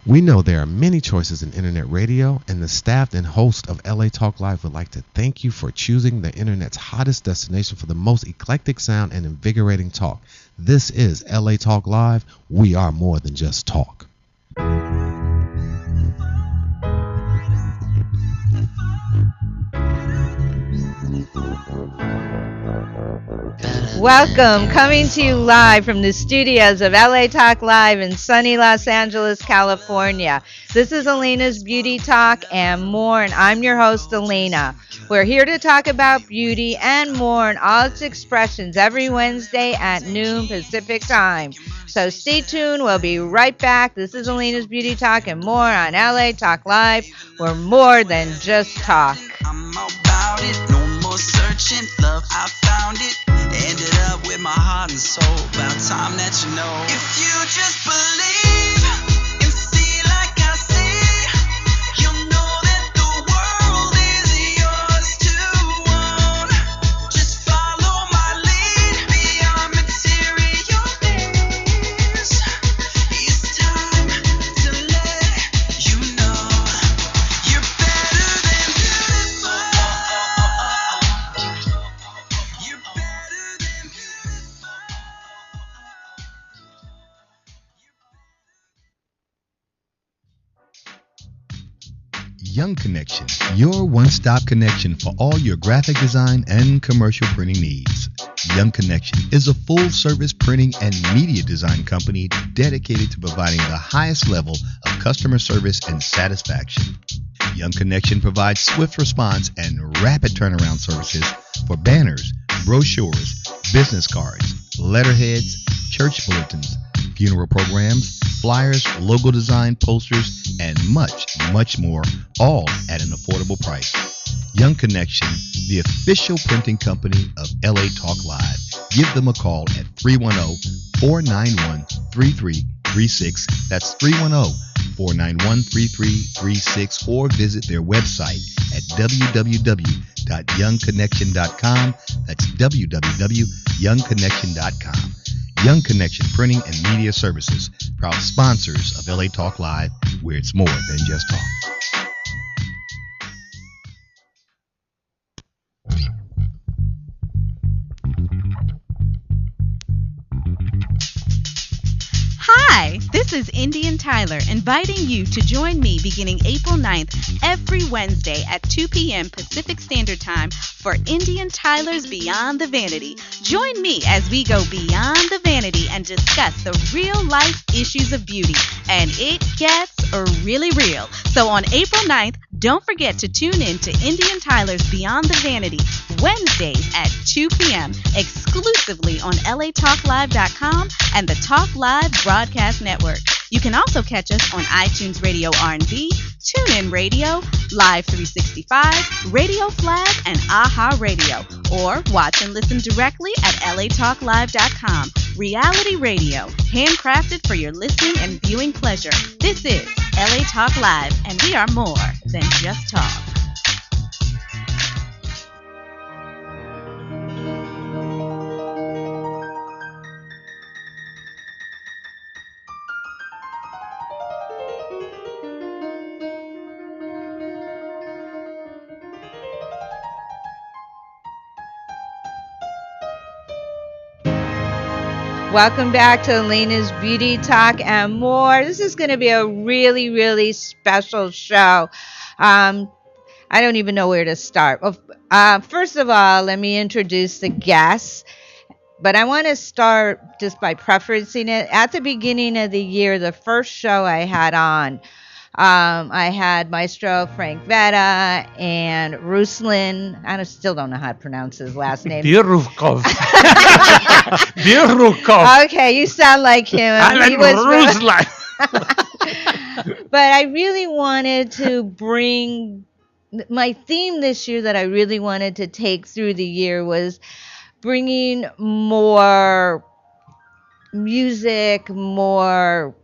We know there are many choices in internet radio, and the staff and host of LA Talk Live would like to thank you for choosing the internet's hottest destination for the most eclectic sound and invigorating talk. This is LA Talk Live. We are more than just talk. Welcome, coming to you live from the studios of LA Talk Live in sunny Los Angeles, California. This is Alayna's Beauty Talk and more, and I'm your host, Alayna. We're here to talk about beauty and more in all its expressions every Wednesday at noon Pacific time. So stay tuned. We'll be right back. This is Alayna's Beauty Talk and more on LA Talk Live. We're more than just talk. I'm about it. No more searching. Love, I found it. Ended up with my heart and soul. About time that you know. If you just believe and see like I see, you'll know that the world is yours to own. Just follow my lead beyond material things. It's time to let you know you're better than beautiful. You're better than beautiful. Young Connection, your one-stop connection for all your graphic design and commercial printing needs. Young Connection is a full-service printing and media design company dedicated to providing the highest level of customer service and satisfaction. Young Connection provides swift response and rapid turnaround services for banners, brochures, business cards, letterheads, church bulletins, funeral programs, flyers, logo design, posters, and much, much more, all at an affordable price. Young Connection, the official printing company of LA Talk Live. Give them a call at 310-491-3336. That's 310-491-3336, or visit their website at www.youngconnection.com. That's www.youngconnection.com. Young Connection Printing and Media Services, proud sponsors of LA Talk Live, where it's more than just talk. Hi, this is Indian Tyler inviting you to join me beginning April 9th every Wednesday at 2 p.m. Pacific Standard Time for Indian Tyler's Beyond the Vanity. Join me as we go beyond the vanity and discuss the real-life issues of beauty. And it gets really real. So on April 9th, don't forget to tune in to Indian Tyler's Beyond the Vanity, Wednesdays at 2 p.m., exclusively on latalklive.com and the Talk Live Broadcast Network. You can also catch us on iTunes Radio R&B, TuneIn Radio, Live 365, Radio Flag, and AHA Radio. Or watch and listen directly at latalklive.com. Reality radio, handcrafted for your listening and viewing pleasure. This is LA Talk Live, and we are more than just talk. Welcome back to Alayna's Beauty Talk and more. This is going to be a really, really special show. I don't even know where to start. First of all, let me introduce the guests. But I want to start just by preferencing it. At the beginning of the year, the first show I had on, I had Maestro Frank Vetta and Ruslan. I still don't know how to pronounce his last name. Birukov. Birukov. Okay, you sound like him. Alan Ruslan. But I really wanted to bring my theme this year that I really wanted to take through the year was bringing more music, more.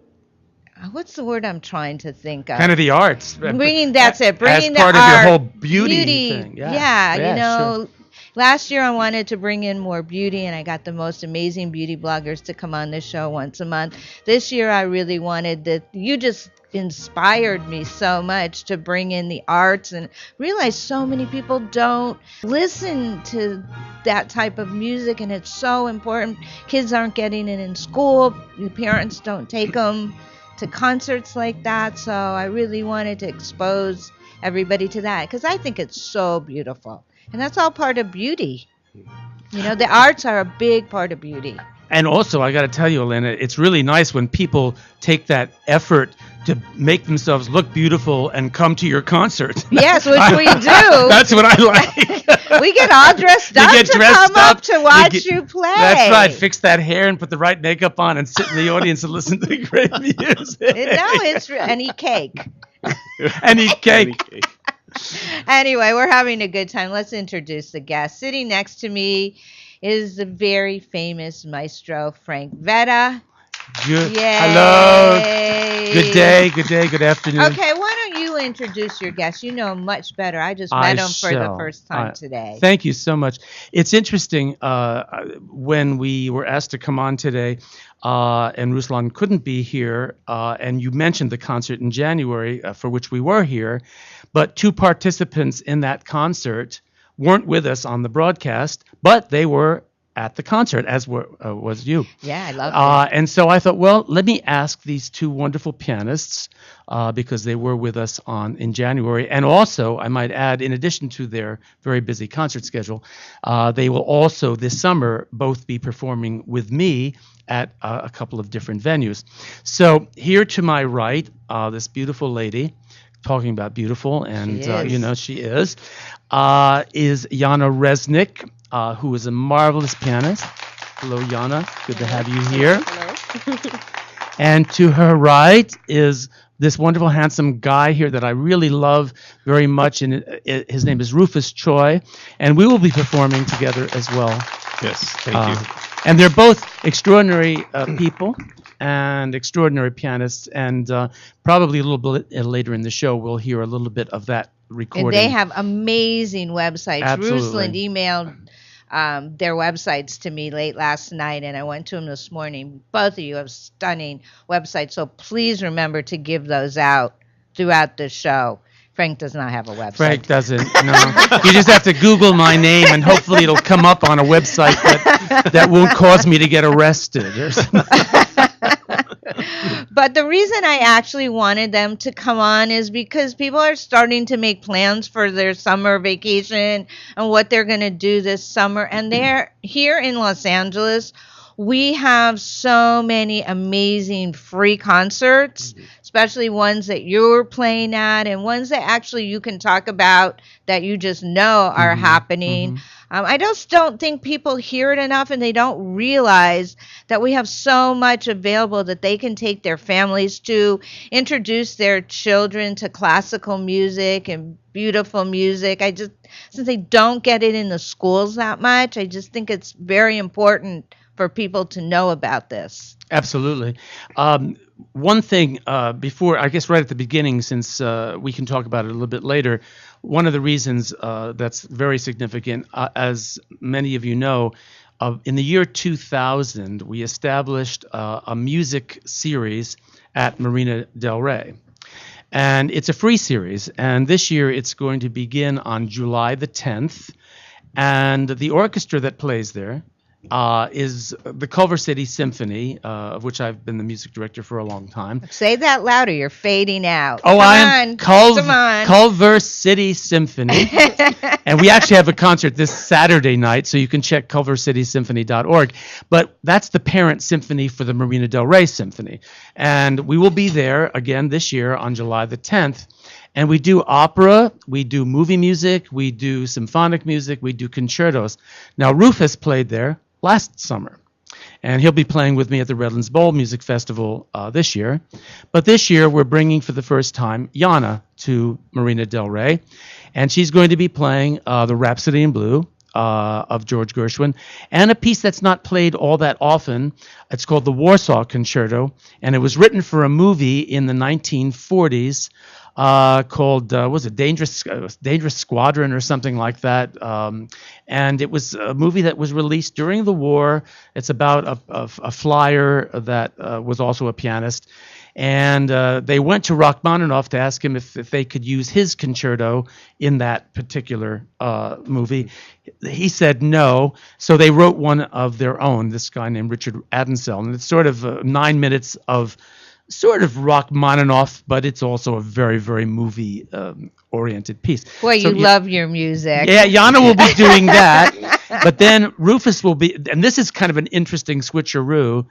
What's the word I'm trying to think of? Kind of the arts. Bringing that's it. Bringing as part the of art, your whole beauty thing. Yeah, you know. Sure. Last year I wanted to bring in more beauty, and I got the most amazing beauty bloggers to come on this show once a month. This year I really wanted you just inspired me so much to bring in the arts and realize so many people don't listen to that type of music, and it's so important. Kids aren't getting it in school. The parents don't take them to concerts like that. So I really wanted to expose everybody to that because I think it's so beautiful. And that's all part of beauty. You know, the arts are a big part of beauty. And also, I got to tell you, Alayna, it's really nice when people take that effort to make themselves look beautiful and come to your concert. Yes, which we do. That's what I like. We get all dressed up to come up to watch you play. That's right. Fix that hair and put the right makeup on and sit in the audience and listen to the great music. It's and eat cake. And eat cake. Anyway, we're having a good time. Let's introduce the guest. Sitting next to me is the very famous maestro, Frank Vetta. Good. Yay. Hello. Good day, good afternoon. Okay, why don't you introduce your guest? You know him much better. I just met him for the first time today. Thank you so much. It's interesting, when we were asked to come on today, and Ruslan couldn't be here, and you mentioned the concert in January for which we were here, but two participants in that concert weren't with us on the broadcast, but they were at the concert, as was you. Yeah, I love it. And so I thought, well, let me ask these two wonderful pianists, because they were with us in January. And also, I might add, in addition to their very busy concert schedule, they will also this summer both be performing with me at a couple of different venues. So here to my right, this beautiful lady, talking about beautiful, and she is Jana Resnick, who is a marvelous pianist. Hello, Jana. Good to have you here. Hello. And to her right is this wonderful, handsome guy here that I really love very much, and his name is Rufus Choi, and we will be performing together as well. Yes, thank you. And they're both extraordinary people and extraordinary pianists, and probably a little bit later in the show we'll hear a little bit of that recording. And they have amazing websites. Absolutely. Ruslan emailed their websites to me late last night, and I went to them this morning. Both of you have stunning websites, so please remember to give those out throughout the show. Frank does not have a website. Frank doesn't, no. You just have to Google my name, and hopefully it'll come up on a website that won't cause me to get arrested or something. But the reason I actually wanted them to come on is because people are starting to make plans for their summer vacation and what they're going to do this summer. And they're here in Los Angeles. We have so many amazing free concerts, especially ones that you're playing at and ones that actually you can talk about that you just know are happening. I just don't think people hear it enough, and they don't realize that we have so much available that they can take their families to, introduce their children to classical music and beautiful music. Since they don't get it in the schools that much, I just think it's very important for people to know about this. Absolutely. One thing before, I guess right at the beginning, since we can talk about it a little bit later, one of the reasons that's very significant, as many of you know, in the year 2000, we established a music series at Marina Del Rey. And it's a free series. And this year it's going to begin on July the 10th. And the orchestra that plays there is the Culver City Symphony, of which I've been the music director for a long time. Say that louder. You're fading out. Oh, I am Culver City Symphony. And we actually have a concert this Saturday night, so you can check culvercitysymphony.org. But that's the parent symphony for the Marina Del Rey Symphony. And we will be there again this year on July the 10th. And we do opera, we do movie music, we do symphonic music, we do concertos. Now, Rufus played there last summer, and he'll be playing with me at the Redlands Bowl Music Festival this year. But this year, we're bringing for the first time Jana to Marina Del Rey, and she's going to be playing the Rhapsody in Blue of George Gershwin, and a piece that's not played all that often. It's called the Warsaw Concerto, and it was written for a movie in the 1940s called was it Dangerous Squadron or something like that, and it was a movie that was released during the war. It's about a flyer that was also a pianist, and they went to Rachmaninoff to ask him if they could use his concerto in that particular movie. He said no, so they wrote one of their own, this guy named Richard Adensel, and it's sort of 9 minutes of sort of Rachmaninoff, but it's also a very, very movie oriented piece. Boy, so, you love your music. Yeah, Yana will be doing that, but then Rufus will be, and this is kind of an interesting switcheroo.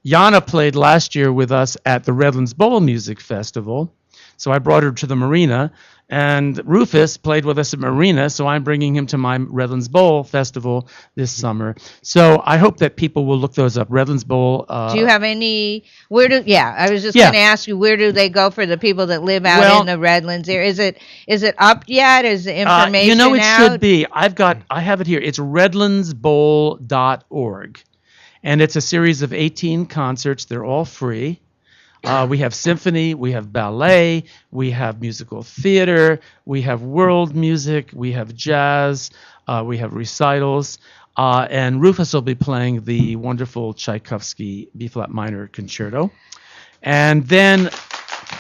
Yana played last year with us at the Redlands Bowl Music Festival, so I brought her to the Marina, and Rufus played with us at Marina, so I'm bringing him to my Redlands Bowl Festival this summer. So I hope that people will look those up. Redlands Bowl. Do you have any? I was just going to ask you, where do they go for the people that live out in the Redlands area? Is it up yet? Is the information it out? should be. I have it here. It's redlandsbowl.org, and it's a series of 18 concerts. They're all free. We have symphony, we have ballet, we have musical theater, we have world music, we have jazz, we have recitals, and Rufus will be playing the wonderful Tchaikovsky B-flat minor concerto. And then,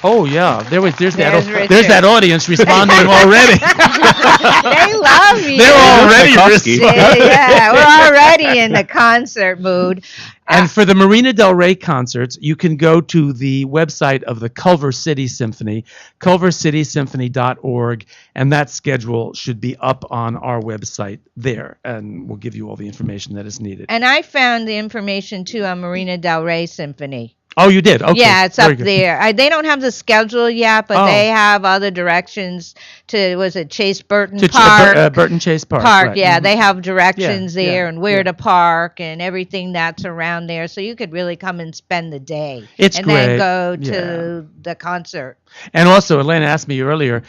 there's that audience responding already. They love you. They're already responding. Yeah, we're already in the concert mood. And for the Marina Del Rey concerts, you can go to the website of the Culver City Symphony, culvercitysymphony.org, and that schedule should be up on our website there, and we'll give you all the information that is needed. And I found the information, too, on Marina Del Rey Symphony. Oh, you did? Okay. Yeah, it's up there. They don't have the schedule yet, but they have other directions to, was it Chase Burton Park? Burton Chase Park. Right. Yeah, they have directions there and where to park and everything that's around there. So you could really come and spend the day. It's and great. then go to the concert. And also, Alayna asked me earlier,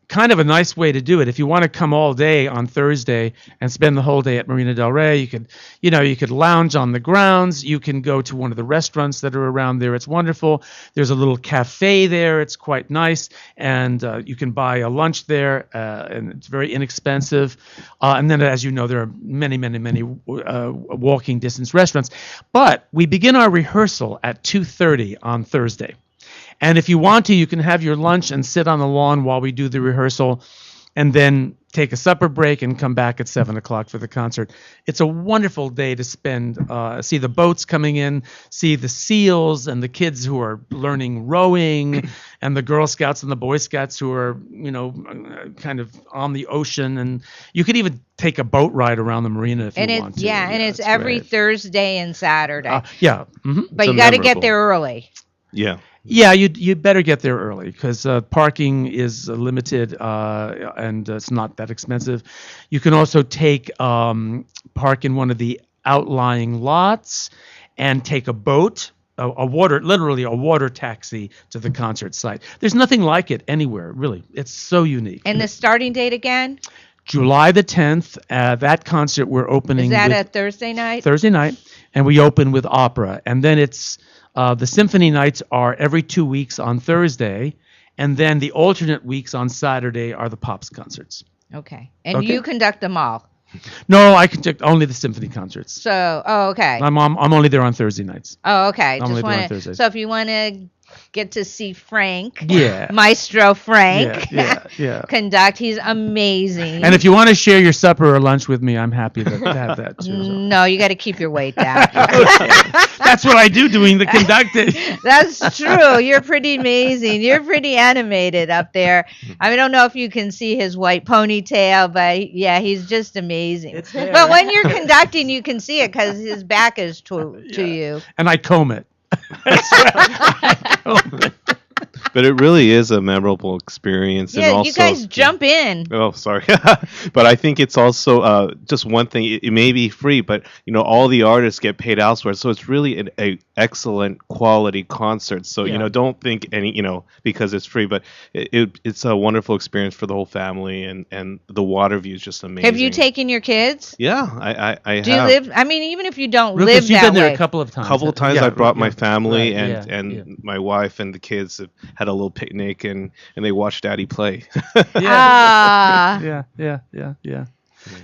kind of a nice way to do it. If you want to come all day on Thursday and spend the whole day at Marina Del Rey, you could lounge on the grounds. You can go to one of the restaurants that are around there. It's wonderful. There's a little cafe there. It's quite nice, and you can buy a lunch there, and it's very inexpensive. And then, as you know, there are many, many, many walking distance restaurants. But we begin our rehearsal at 2:30 on Thursday. And if you want to, you can have your lunch and sit on the lawn while we do the rehearsal, and then take a supper break and come back at 7 o'clock for the concert. It's a wonderful day to spend, see the boats coming in, see the seals and the kids who are learning rowing, and the Girl Scouts and the Boy Scouts who are, kind of on the ocean. And you could even take a boat ride around the marina if you want to. Yeah, and it's every great. Thursday and Saturday. Mm-hmm. But you got to get there early. Yeah. Yeah, you better get there early because parking is limited and it's not that expensive. You can also take park in one of the outlying lots and take a boat, literally a water taxi to the concert site. There's nothing like it anywhere, really. It's so unique. And the starting date again? July the 10th. That concert we're opening. Is that a Thursday night? Thursday night, and we open with opera, and then it's. The symphony nights are every 2 weeks on Thursday, and then the alternate weeks on Saturday are the Pops concerts. Okay. And you conduct them all? No, I conduct only the symphony concerts. So, okay. I'm only there on Thursday nights. Oh, okay. I'm only there on Thursdays. So if you want to get to see Frank, Maestro Frank, conduct, he's amazing. And if you want to share your supper or lunch with me, I'm happy to have that too. So. No, you got to keep your weight down. That's what I do doing the conducting. That's true. You're pretty amazing. You're pretty animated up there. I don't know if you can see his white ponytail, but yeah, he's just amazing. But when you're conducting, you can see it because his back is to you. And I comb it. But it really is a memorable experience. Yeah, and also, you guys jump in. Oh, sorry. But I think it's also just one thing. It may be free, but all the artists get paid elsewhere, so it's really excellent quality concerts. So Yeah. don't think because it's free, but it's a wonderful experience for the whole family, and the water view is just amazing. Have you taken your kids? Yeah, I Do you have. live? I mean, even if you don't Rufus, live you've that been there way. a couple of times. Couple of times Yeah, I brought my yeah. family Right, and yeah. my wife and the kids had a little picnic and they watched Daddy play. Ah, Yeah.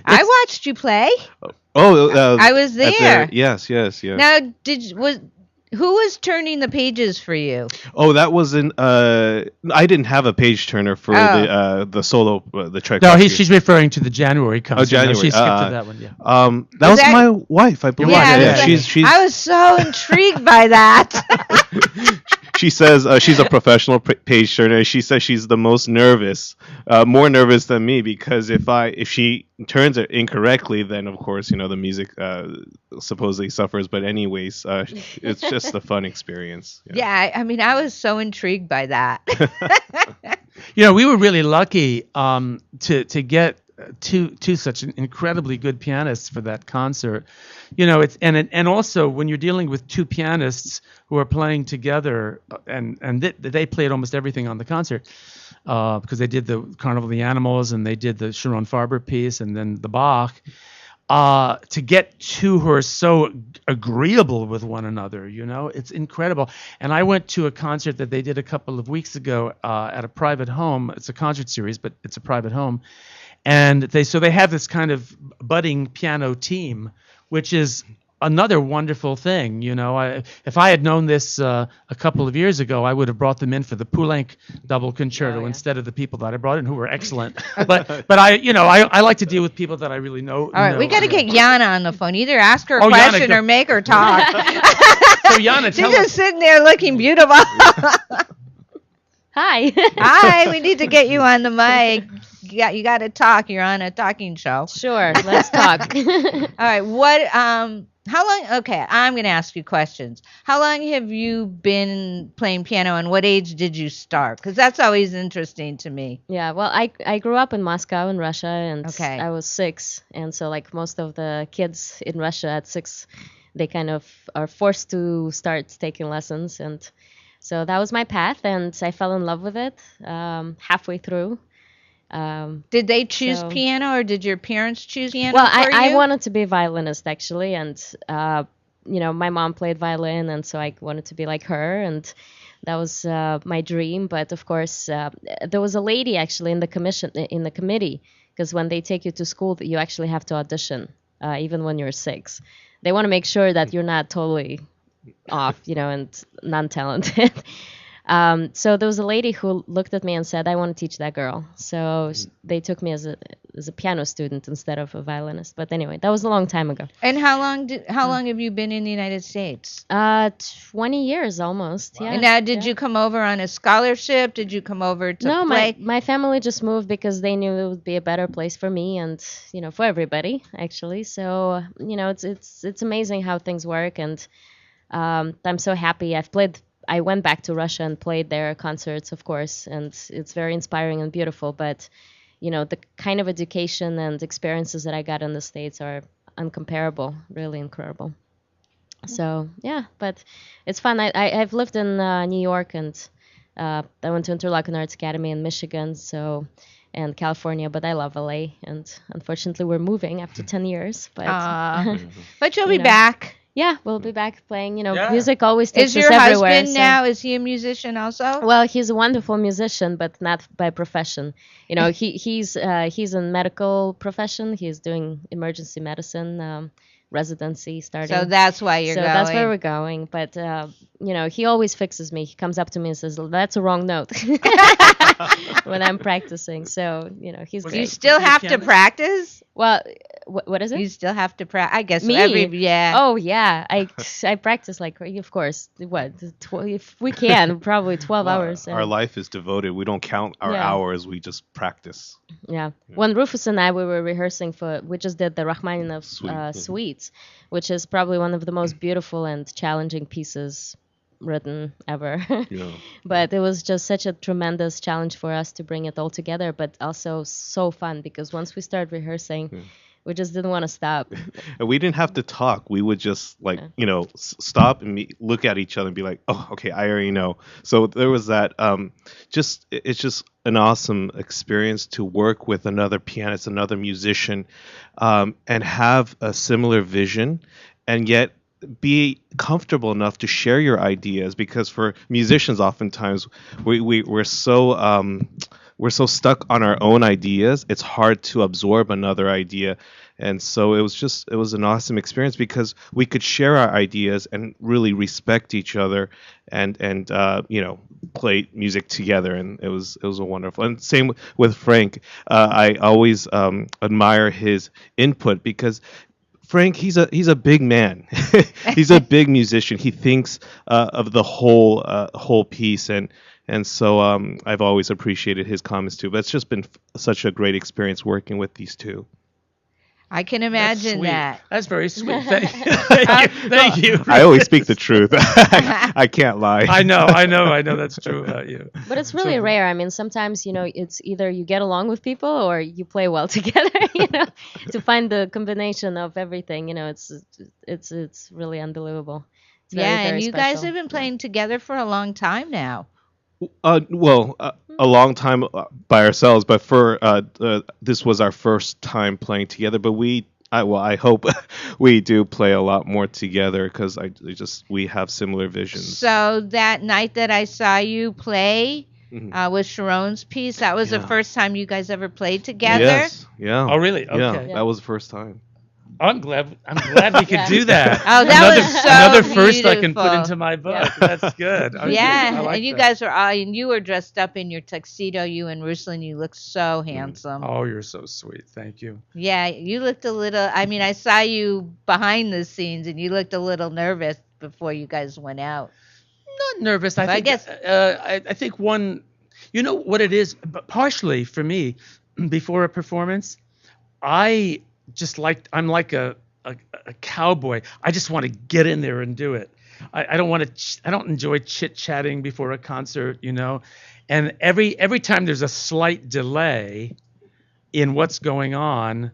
I watched you play. Oh, I was at there. yes. Now, who was turning the pages for you? Oh, that wasn't. I didn't have a page turner for the solo the track. No, she's referring to the January concert. No, January. she skipped to that one. Yeah. That was that- my wife, I believe. wife, I was like- she's I was so intrigued by that. she says she's a professional page turner. She says she's the most nervous, more nervous than me, because if she turns it incorrectly, then of course the music supposedly suffers. But anyways, it's just a fun experience. Yeah, I mean, I was so intrigued by that. We were really lucky to get two such incredibly good pianists for that concert. It's and also when you're dealing with two pianists who are playing together, and they played almost everything on the concert, because they did the Carnival of the Animals and they did the Sharon Farber piece and then the Bach. To get two who are so agreeable with one another, it's incredible. And I went to a concert that they did a couple of weeks ago at a private home. It's a concert series, but it's a private home. And they have this kind of budding piano team, which is another wonderful thing. If I had known this a couple of years ago, I would have brought them in for the Poulenc double concerto instead of the people that I brought in, who were excellent. but I like to deal with people that I really know. All right, we got to get Yana on the phone. Either ask her a Oh, Yana, question go- or make her talk. So Yana, She's tell just us. sitting there looking beautiful. Hi. Hi, we need to get you on the mic. You got to talk. You're on a talking show. Sure, let's talk. All right, how long? Okay, I'm going to ask you questions. How long have you been playing piano, and what age did you start? Because that's always interesting to me. Yeah, well, I grew up in Moscow in Russia, and Okay. I was 6, and so like most of the kids in Russia at 6, they kind of are forced to start taking lessons, and so that was my path, and I fell in love with it halfway through. Did they choose So- piano, or did your parents choose piano Well, for I you? wanted to be a violinist actually, and my mom played violin, and so I wanted to be like her, and that was my dream. But of course, there was a lady actually in the committee, because when they take you to school, you actually have to audition, even when you're 6. They want to make sure that you're not totally off, and non-talented. So there was a lady who looked at me and said, "I want to teach that girl." So they took me as a piano student instead of a violinist. But anyway, that was a long time ago. And how long have you been in the United States? 20 years almost. Yeah. And now, did yeah. you come over on a scholarship? Did you come over to No, play? my family just moved because they knew it would be a better place for me and for everybody actually. So it's amazing how things work, and I'm so happy. I went back to Russia and played their concerts, of course, and it's very inspiring and beautiful. But the kind of education and experiences that I got in the States are uncomparable, really incredible. So yeah, but it's fun. I've lived in New York, and I went to Interlochen Arts Academy in Michigan, and California, but I love LA, and unfortunately we're moving after 10 years. But But you'll be you know. back. yeah, we'll be back playing. Yeah. Music always takes Is us your everywhere. husband so- now? Is he a musician also? Well, he's a wonderful musician, but not by profession. He's in medical profession. He's doing emergency medicine residency starting. So that's why you're going. That's where we're going. But he always fixes me. He comes up to me and says, "That's a wrong note," when I'm practicing. So he's Was You great. still Your have to pianist? practice. Well, what is it? You still have to practice. I guess Me? yeah. Oh yeah, I practice like of course. What? If we can, probably 12 hours. Our and- life is devoted. We don't count our Yeah. hours. We just practice. Yeah. When Rufus and I we were rehearsing we just did the Rachmaninoff Suite. suites, which is probably one of the most beautiful and challenging pieces written ever. Yeah. But it was just such a tremendous challenge for us to bring it all together, but also so fun because once we start rehearsing, we just didn't want to stop. And we didn't have to talk. We would just like, stop and look at each other and be like, oh, okay, I already know. So there was that. It's just an awesome experience to work with another pianist, another musician, and have a similar vision, and yet be comfortable enough to share your ideas, because for musicians oftentimes we're so stuck on our own ideas, it's hard to absorb another idea. And so it was an awesome experience because we could share our ideas and really respect each other and play music together, and it was a wonderful. And same with Frank. I always admire his input because Frank, he's a big man. He's a big musician. He thinks of the whole piece, and so I've always appreciated his comments too. But it's just been such a great experience working with these two. I can imagine that. That's very sweet. Thank you. I always speak the truth. I can't lie. I know. That's true about you. But it's really rare. I mean, sometimes, it's either you get along with people or you play well together, to find the combination of everything, it's really unbelievable. It's very, and very you special. guys have been playing together for a long time now. A long time by ourselves, but for this was our first time playing together. But I hope we do play a lot more together because we have similar visions. So that night that I saw you play with Sharon's piece, that was the first time you guys ever played together. Yes. Yeah. Oh, really? Okay. Yeah, that was the first time. I'm glad we could do that. Oh, that was so another first I can put beautiful. into my book. That's good. Yeah, I like and you that. guys and you were dressed up in your tuxedo, you and Ruslan, you looked so handsome. Oh, you're so sweet. Thank you. Yeah, you looked a little, I saw you behind the scenes and you looked a little nervous before you guys went out. Not nervous. I guess- I think one, you know what it is, but partially for me, before a performance, I'm like a cowboy. I just want to get in there and do it. I don't enjoy chit chatting before a concert, and every time there's a slight delay in what's going on,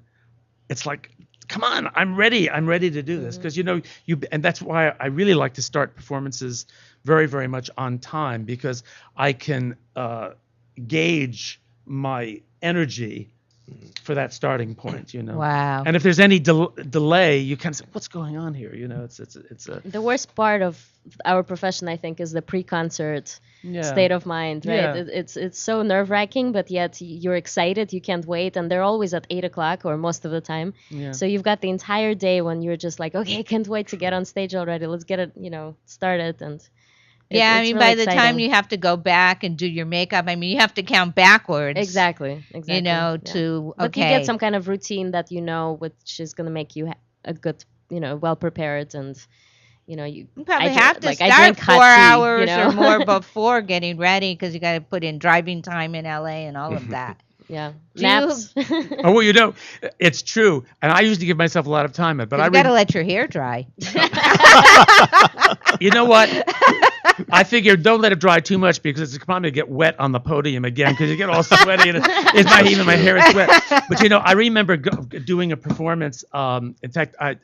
it's like, come on, I'm ready to do this, because and that's why I really like to start performances very, very much on time, because I can gauge my energy for that starting point, Wow. And if there's any delay, you kind of say, what's going on here? It's a The worst part of our profession, I think, is the pre-concert state of mind, right? Yeah. It's so nerve-wracking, but yet you're excited, you can't wait, and they're always at 8:00 or most of the time. Yeah. So you've got the entire day when you're just like, okay, I can't wait to get on stage already. Let's get it, started. And Yeah, it's really by the time exciting. you have to go back and do your makeup, you have to count backwards. Exactly. Yeah. But you get some kind of routine that which is going to make you a good, well prepared, and you probably have to I start drink 4 hot tea, hours or more before getting ready, because you got to put in driving time in LA and all of that. Yeah, Do you- naps. Oh, well, it's true. And I usually give myself a lot of time, but You got to let your hair dry. You know what? I figured don't let it dry too much, because it's probably going to get wet on the podium again, because you get all sweaty and even my hair is wet. But I remember doing a performance. In fact, I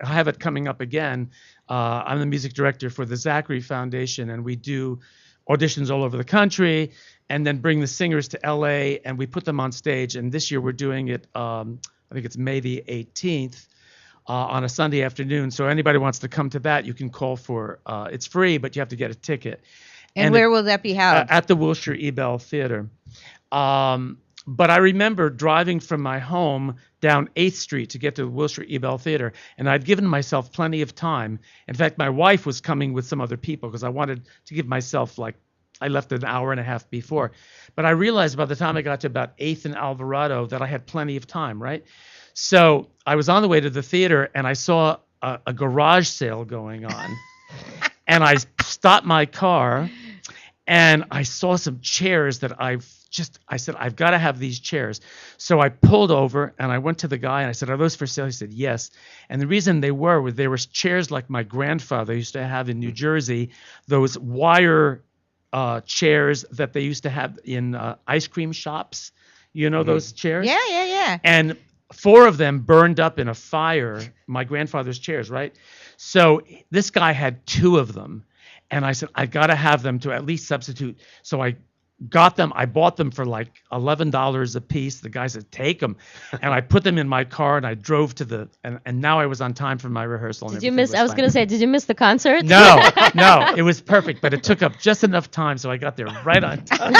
have it coming up again. I'm the music director for the Zachary Foundation, and we do auditions all over the country, and then bring the singers to LA, and we put them on stage. And this year we're doing it. I think it's May the 18th. On a Sunday afternoon. So anybody wants to come to that, you can call for, it's free, but you have to get a ticket. And where will that be held? At the Wilshire Ebell Theater. But I remember driving from my home down 8th Street to get to the Wilshire Ebell Theater, and I'd given myself plenty of time. In fact, my wife was coming with some other people, because I wanted to give myself, I left an hour and a half before. But I realized by the time I got to about 8th and Alvarado that I had plenty of time, right? So I was on the way to the theater, and I saw a garage sale going on. And I stopped my car, and I saw some chairs that I said, I've got to have these chairs. So I pulled over, and I went to the guy, and I said, are those for sale? He said, yes. And the reason they were chairs like my grandfather used to have in New Jersey, those wire chairs that they used to have in ice cream shops. Those chairs? Yeah. And 4 of them burned up in a fire, my grandfather's chairs, right? So this guy had 2 of them. And I said, I got to have them to at least substitute. So I got them. I bought them for like $11 a piece. The guy said, take them. And I put them in my car and I drove to and now I was on time for my rehearsal. Did you miss, I was going to say, did you miss the concert? No, it was perfect, but it took up just enough time. So I got there right on time.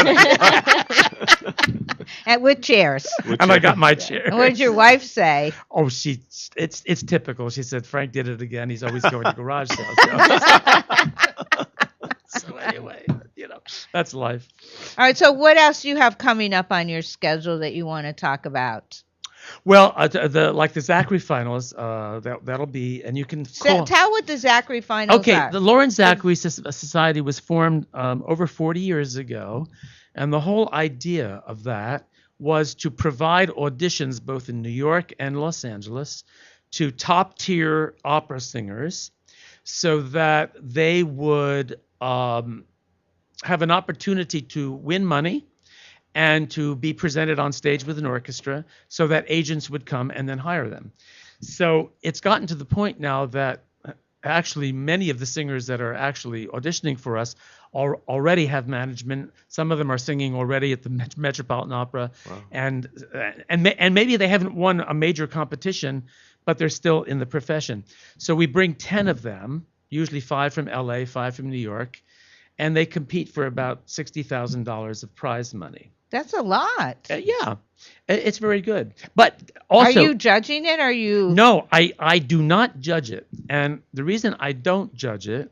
And with chairs. And I got my chair. And what did your wife say? Oh, it's typical. She said, Frank did it again. He's always going to garage sales. So anyway, that's life. All right. So what else do you have coming up on your schedule that you want to talk about? Well, the Zachary finals, that'll be, and you can call. Tell what the Zachary finals Okay, are. the Lawrence Zachary Society was formed over 40 years ago, and the whole idea of that was to provide auditions both in New York and Los Angeles to top-tier opera singers so that they would have an opportunity to win money and to be presented on stage with an orchestra so that agents would come and then hire them. So it's gotten to the point now that actually many of the singers that are actually auditioning for us already have management. Some of them are singing already at the Metropolitan Opera. Wow. and maybe they haven't won a major competition, but they're still in the profession. So we bring 10 of them, usually 5 from LA, 5 from New York, and they compete for about $60,000 of prize money. That's a lot. Yeah, it's very good. But also, are you judging it? Are you? No, I do not judge it. And the reason I don't judge it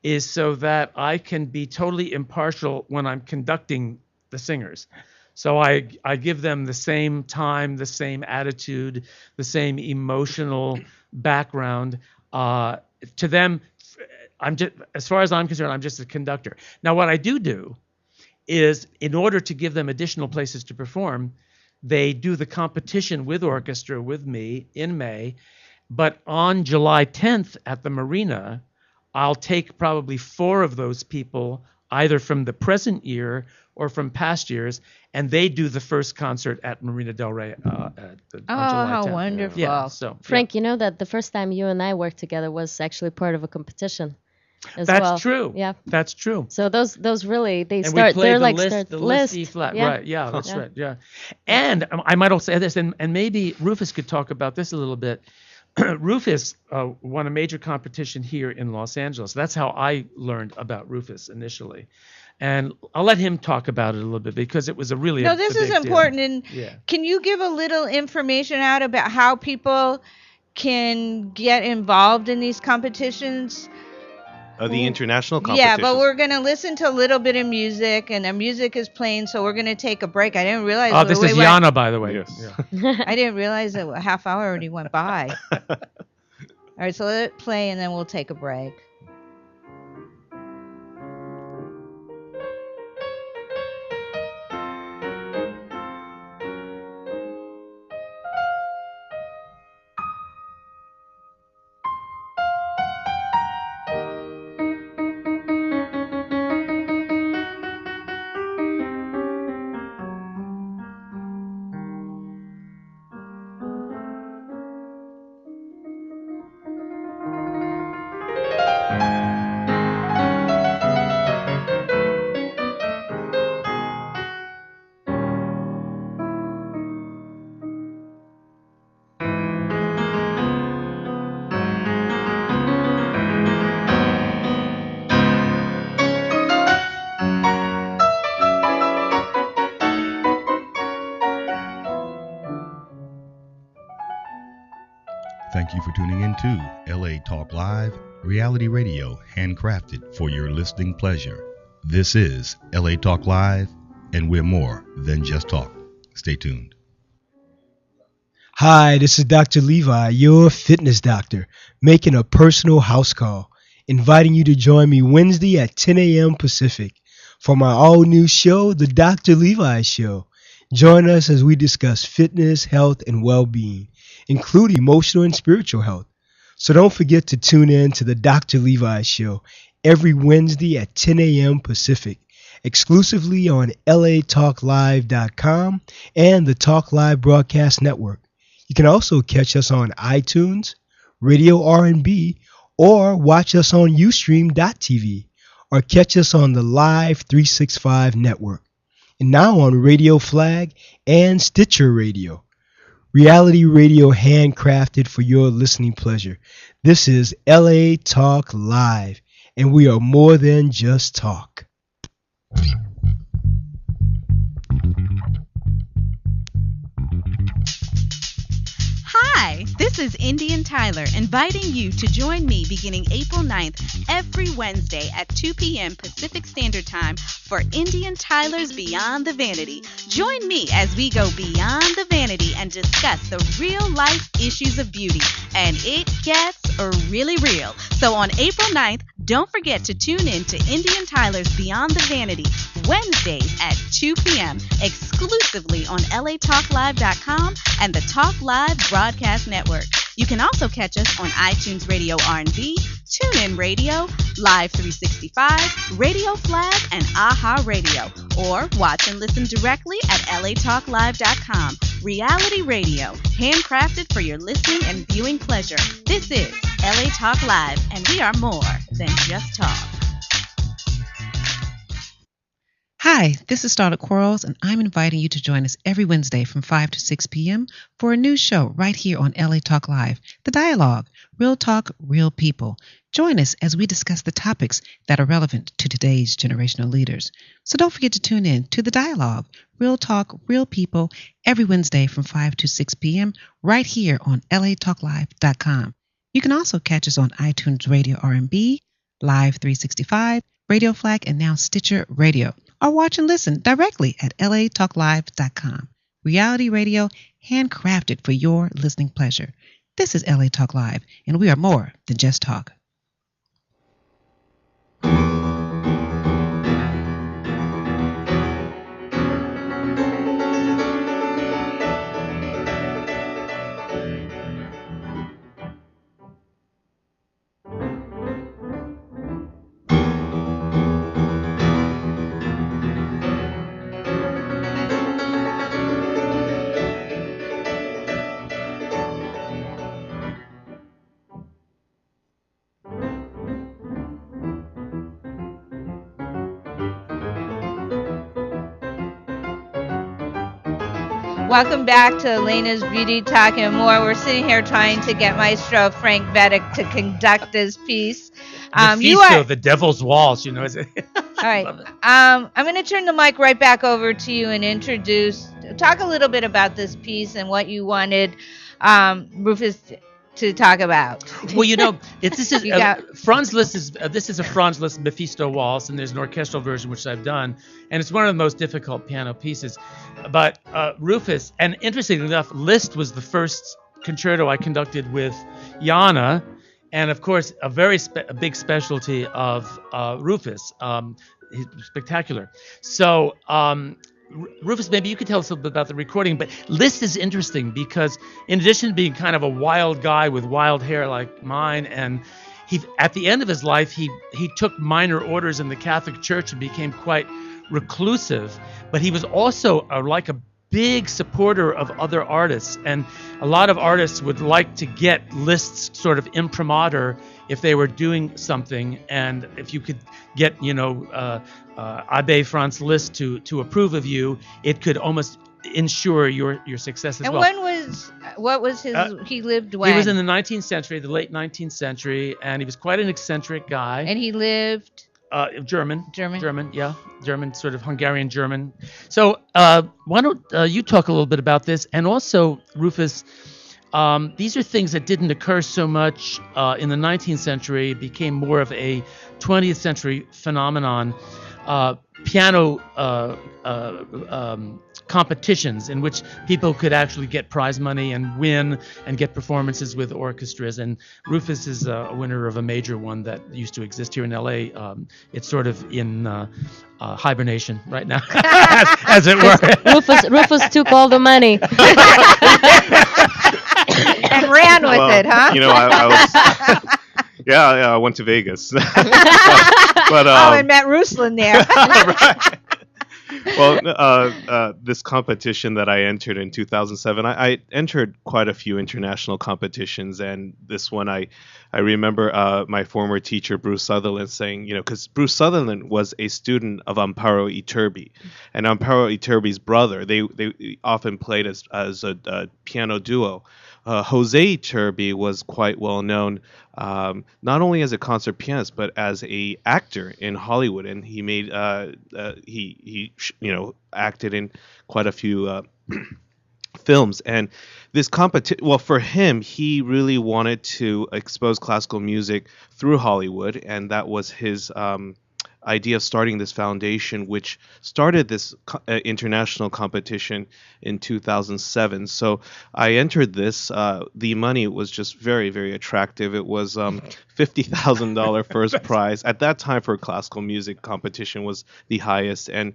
is so that I can be totally impartial when I'm conducting the singers. So I give them the same time, the same attitude, the same emotional background. To them, I'm just, as far as I'm concerned, I'm just a conductor. Now, what I do is, in order to give them additional places to perform, they do the competition with orchestra with me in May. But on July 10th at the Marina, I'll take probably 4 of those people, either from the present year or from past years, and they do the first concert at Marina Del Rey on July 10th. How wonderful. Yeah, so, Frank, you know that the first time you and I worked together was actually part of a competition. That's true. Yeah, that's true. So those really and start. They're like list, the list E flat, yeah. Right? Yeah, that's right. Yeah, and I might also say this, and maybe Rufus could talk about this a little bit. Rufus won a major competition here in Los Angeles. That's how I learned about Rufus initially, and I'll let him talk about it a little bit because it was a really this is important. Deal. And yeah. Can you give a little information out about how people can get involved in these competitions? The international competition. Yeah, but we're going to listen to a little bit of music, and the music is playing, so we're going to take a break. I didn't realize. Oh, this is Yana, by the way. Yes. Yeah. I didn't realize that a half hour already went by. All right, so let it play, and then we'll take a break. Thank you for tuning in to LA Talk Live, reality radio handcrafted for your listening pleasure. This is LA Talk Live, and we're more than just talk. Stay tuned. Hi, this is Dr. Levi, your fitness doctor, making a personal house call, inviting you to join me Wednesday at 10 a.m. Pacific for my all-new show, The Dr. Levi Show. Join us as we discuss fitness, health, and well-being, including emotional and spiritual health. So don't forget to tune in to The Dr. Levi Show every Wednesday at 10 a.m. Pacific, exclusively on latalklive.com and the Talk Live Broadcast Network. You can also catch us on iTunes, Radio R&B, or watch us on Ustream.tv, or catch us on the Live 365 network, and now on Radio Flag and Stitcher Radio. Reality radio handcrafted for your listening pleasure. This is LA Talk Live, and we are more than just talk. Hi, this is Indian Tyler inviting you to join me beginning April 9th every Wednesday at 2 p.m. Pacific Standard Time for Indian Tyler's Beyond the Vanity. Join me as we go beyond the vanity and discuss the real life issues of beauty. And it gets really real. So on April 9th, don't forget to tune in to Indian Tyler's Beyond the Vanity Wednesdays at 2 p.m. exclusively on latalklive.com and the Talk Live Broadcast Network. You can also catch us on iTunes Radio R&B, TuneIn Radio, Live 365, Radio Flag, and AHA Radio. Or watch and listen directly at latalklive.com. Reality radio, handcrafted for your listening and viewing pleasure. This is LA Talk Live, and we are more than just talk. Hi, this is Starlet Quarles, and I'm inviting you to join us every Wednesday from 5 to 6 p.m. for a new show right here on LA Talk Live, The Dialogue, Real Talk, Real People. Join us as we discuss the topics that are relevant to today's generational leaders. So don't forget to tune in to The Dialogue, Real Talk, Real People, every Wednesday from 5 to 6 p.m. right here on latalklive.com. You can also catch us on iTunes Radio R&B, Live 365, Radio Flag, and now Stitcher Radio. Or watch and listen directly at latalklive.com. Reality radio handcrafted for your listening pleasure. This is LA Talk Live, and we are more than just talk. Welcome back to Alayna's Beauty Talk and More. We're sitting here trying to get Maestro Frank Vedek to conduct this piece. The Devil's Waltz, All right. I'm going to turn the mic right back over to you and talk a little bit about this piece and what you wanted Rufus to talk about. Well, this is a Franz Liszt Mephisto waltz, and there's an orchestral version which I've done, and it's one of the most difficult piano pieces. But Rufus, and interestingly enough, Liszt was the first concerto I conducted with Jana, and of course a big specialty of Rufus. He's spectacular. So. Rufus, maybe you could tell us a little bit about the recording, but Liszt is interesting because in addition to being kind of a wild guy with wild hair like mine, and at the end of his life, he took minor orders in the Catholic Church and became quite reclusive, but he was also like a big supporter of other artists, and a lot of artists would like to get Liszt's sort of imprimatur if they were doing something, and if you could get Abbe Franz Liszt to approve of you, it could almost ensure your success as well. And what was his? He lived when? He was in the 19th century, the late 19th century, and he was quite an eccentric guy. And he lived. German, sort of Hungarian German. So why don't you talk a little bit about this? And also, Rufus, these are things that didn't occur so much in the 19th century. It became more of a 20th century phenomenon. Piano competitions in which people could actually get prize money and win and get performances with orchestras. And Rufus is a winner of a major one that used to exist here in LA. It's sort of in hibernation right now, as it were. Rufus took all the money. And ran with it, huh? I was... Yeah, I went to Vegas. And met Ruslan there. Right. Well, this competition that I entered in 2007, I entered quite a few international competitions, and this one I remember my former teacher Bruce Sutherland saying, because Bruce Sutherland was a student of Amparo Iturbi, and Amparo Iturbi's brother. They often played as a piano duo. Jose Iturbi was quite well known, not only as a concert pianist but as a actor in Hollywood, and he made acted in quite a few films. And this competition, well, for him, he really wanted to expose classical music through Hollywood, and that was his idea of starting this foundation, which started this international competition in 2007. So I entered this. The money was just very, very attractive. It was $50,000 first prize. At that time, for a classical music competition, was the highest, and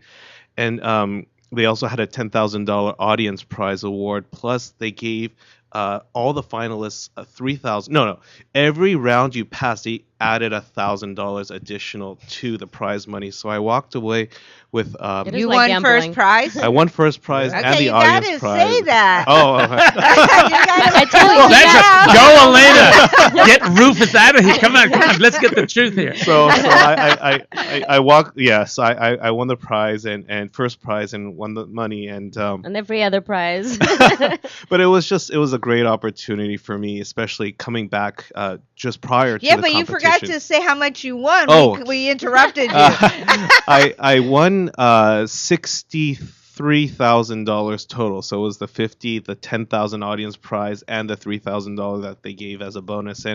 they also had a $10,000 audience prize award. Plus, they gave all the finalists 3,000. No. Every round you passed, they added $1,000 additional to the prize money. So I walked away with. It is You like won gambling. first prize. I won first prize and Okay, the you audience gotta prize. say that. Oh, I I tell you now. Go, Alayna. Get Rufus out of here. Come on. Let's get the truth here. so I walked. Yes, I won the prize and first prize and won the money and. And every other prize. But it was a great opportunity for me, especially coming back just prior to Yeah, the but you competition. forgot to say how much you won. Oh. We interrupted you. I won $63,000 total. So it was the 50, the 10,000 audience prize, and the $3,000 that they gave as a bonus.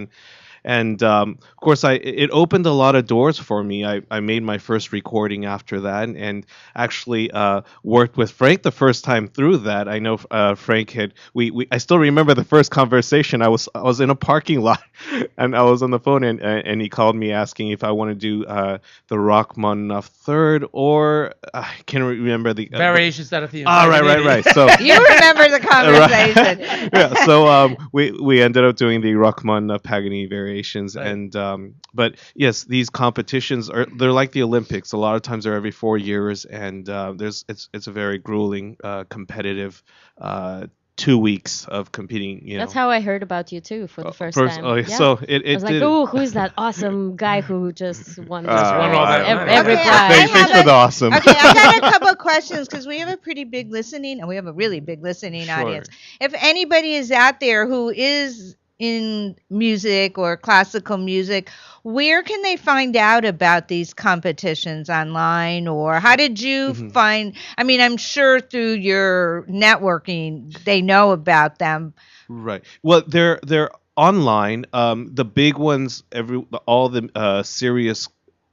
And of course, it opened a lot of doors for me. I made my first recording after that, and actually worked with Frank the first time through that. I know Frank had I still remember the first conversation. I was in a parking lot, and I was on the phone, and he called me asking if I want to do the Rachmaninoff third, or I can't remember the Variations out of the. right. So You remember the conversation. yeah, so we ended up doing the Rachmaninoff Paganini variations, Right. and but yes, these competitions they're like the Olympics. A lot of times they're every 4 years, and it's a very grueling, competitive 2 weeks of competing. That's how I heard about you too for the first First- time. oh, Yeah. so it I was like, did- oh, who's that awesome guy who just won this won all prize? that. Every Okay, prize. Thanks, I have for the awesome. Okay, I got a couple of questions because we have a pretty big listening, and we have a really big listening Sure. audience. If anybody is out there who is in music or classical music, where can they find out about these competitions online, or how did you find? I mean, I'm sure through your networking they know about them. Right. Well, they're online. The big ones, all the serious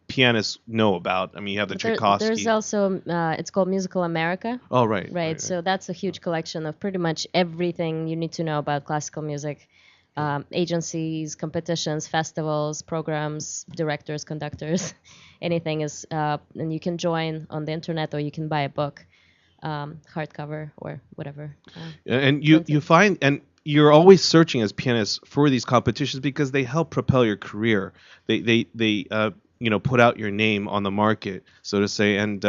pianists know about. I mean, you have the Tchaikovsky. There's also, it's called Musical America. Oh, right. Right. So that's a huge collection of pretty much everything you need to know about classical music. Agencies, competitions, festivals, programs, directors, conductors, anything is, and you can join on the internet, or you can buy a book, hardcover or whatever. And you find, and you're always searching as pianists for these competitions because they help propel your career. They put out your name on the market, so to say, and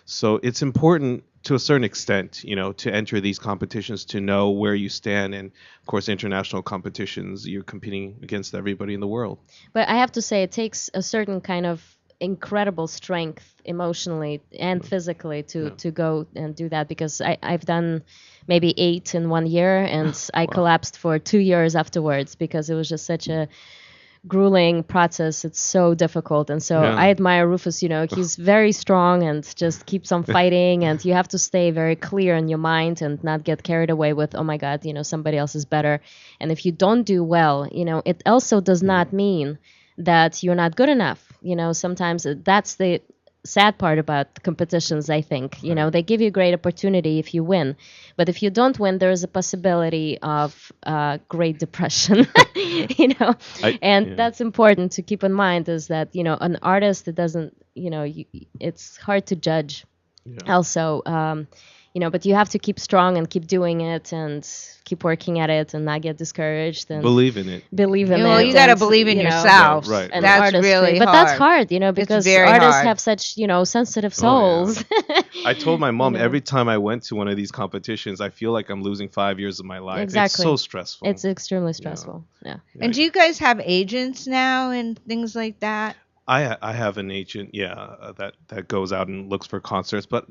so it's important to a certain extent, to enter these competitions, to know where you stand. And of course, international competitions, you're competing against everybody in the world. But I have to say, it takes a certain kind of incredible strength emotionally and physically to go and do that, because I've done maybe 8 in 1 year, and I collapsed for 2 years afterwards because it was just such a grueling process. It's so difficult, and so I admire Rufus. He's very strong and just keeps on fighting, and you have to stay very clear in your mind and not get carried away with, oh my god, somebody else is better. And if you don't do well, it also does not mean that you're not good enough. Sometimes that's the sad part about competitions, I think. They give you great opportunity if you win, but if you don't win, there is a possibility of great depression. That's important to keep in mind, is that an artist, it doesn't, it's hard to judge. Also, But you have to keep strong and keep doing it and keep working at it and not get discouraged and Believe in it. believe in Well, it. you got to and, believe in you know, yourself. Yeah, right, and right. That's artistry. really But hard. that's hard, because very artists hard. have such, sensitive Oh, yeah. souls. I told my mom You know. every time I went to one of these competitions, I feel like I'm losing 5 years of my life. Exactly. It's so stressful. It's extremely stressful. Yeah. And do you guys have agents now and things like that? I have an agent, that goes out and looks for concerts. But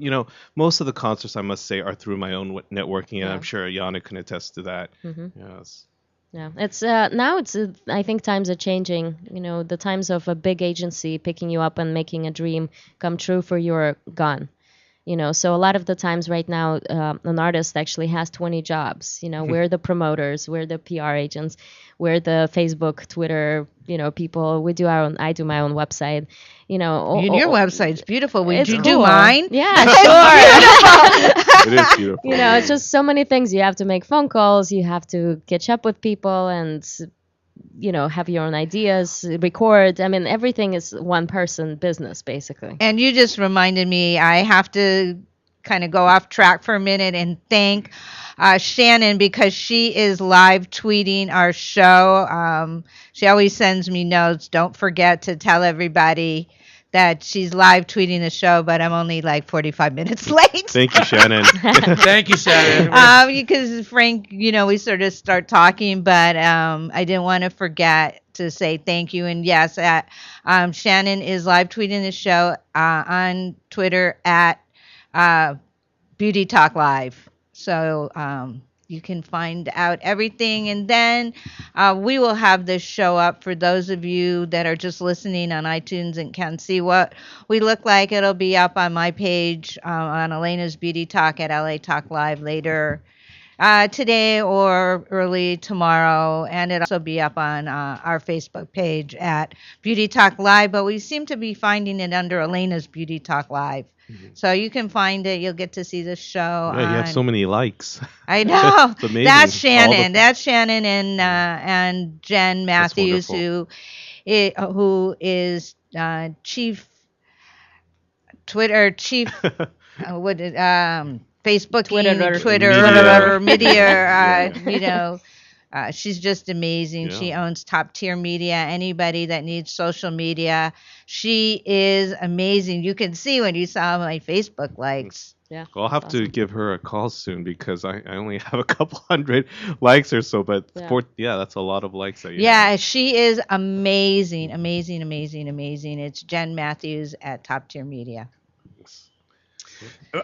most of the concerts, I must say, are through my own networking, and Yeah. I'm sure Yana can attest to that. Mhm. Yes. Yeah, it's now it's I think times are changing. The times of a big agency picking you up and making a dream come true for you are gone. So a lot of the times right now, an artist actually has 20 jobs. We're the promoters, we're the PR agents, we're the Facebook, Twitter, people. I do my own website. And your website's beautiful. Would It's you do cool. mine? Yeah, sure. It is beautiful. It's just so many things. You have to make phone calls, you have to catch up with people, and have your own ideas, record. I mean, everything is one person business, basically. And you just reminded me, I have to kind of go off track for a minute and thank Shannon, because she is live tweeting our show. She always sends me notes. Don't forget to tell everybody that she's live tweeting the show, but I'm only like 45 minutes late. Thank you, Shannon. Thank you, Shannon. Because Frank, we sort of start talking, but I didn't want to forget to say thank you. And yes, Shannon is live tweeting the show on Twitter at Beauty Talk Live. So you can find out everything. And then we will have this show up for those of you that are just listening on iTunes and can't see what we look like. It'll be up on my page on Alayna's Beauty Talk at LA Talk Live later today or early tomorrow. And it'll also be up on our Facebook page at Beauty Talk Live. But we seem to be finding it under Alayna's Beauty Talk Live. So you can find it. You'll get to see the show. Yeah, you have so many likes. I know. It's amazing. That's Shannon. That's Shannon and Jen Matthews, who is chief Facebook, Twitter, media. She's just amazing. Yeah. She owns Top Tier Media. Anybody that needs social media, she is amazing. You can see when you saw my Facebook likes. Yeah. Well, I'll have to give her a call soon because I only have a couple hundred likes or so. But that's a lot of likes that you have. She is amazing. It's Jen Matthews at Top Tier Media.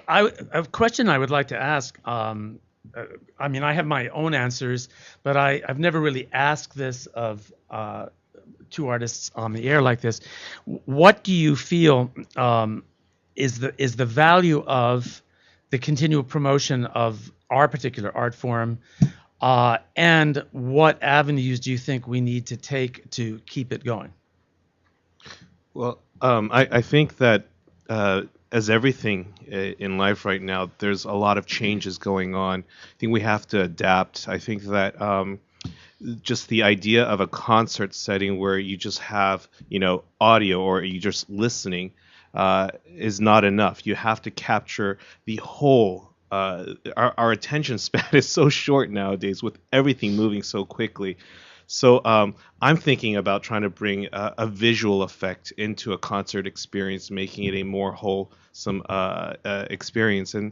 A question I would like to ask. I mean, I have my own answers, but I've never really asked this of two artists on the air like this. What do you feel is the value of the continual promotion of our particular art form, and what avenues do you think we need to take to keep it going? Well, I think that as everything in life right now, there's a lot of changes going on. I think we have to adapt. I think that just the idea of a concert setting where you just have, audio or you just listening is not enough. You have to capture the whole. Our attention span is so short nowadays with everything moving so quickly. So I'm thinking about trying to bring a visual effect into a concert experience, making it a more wholesome experience. And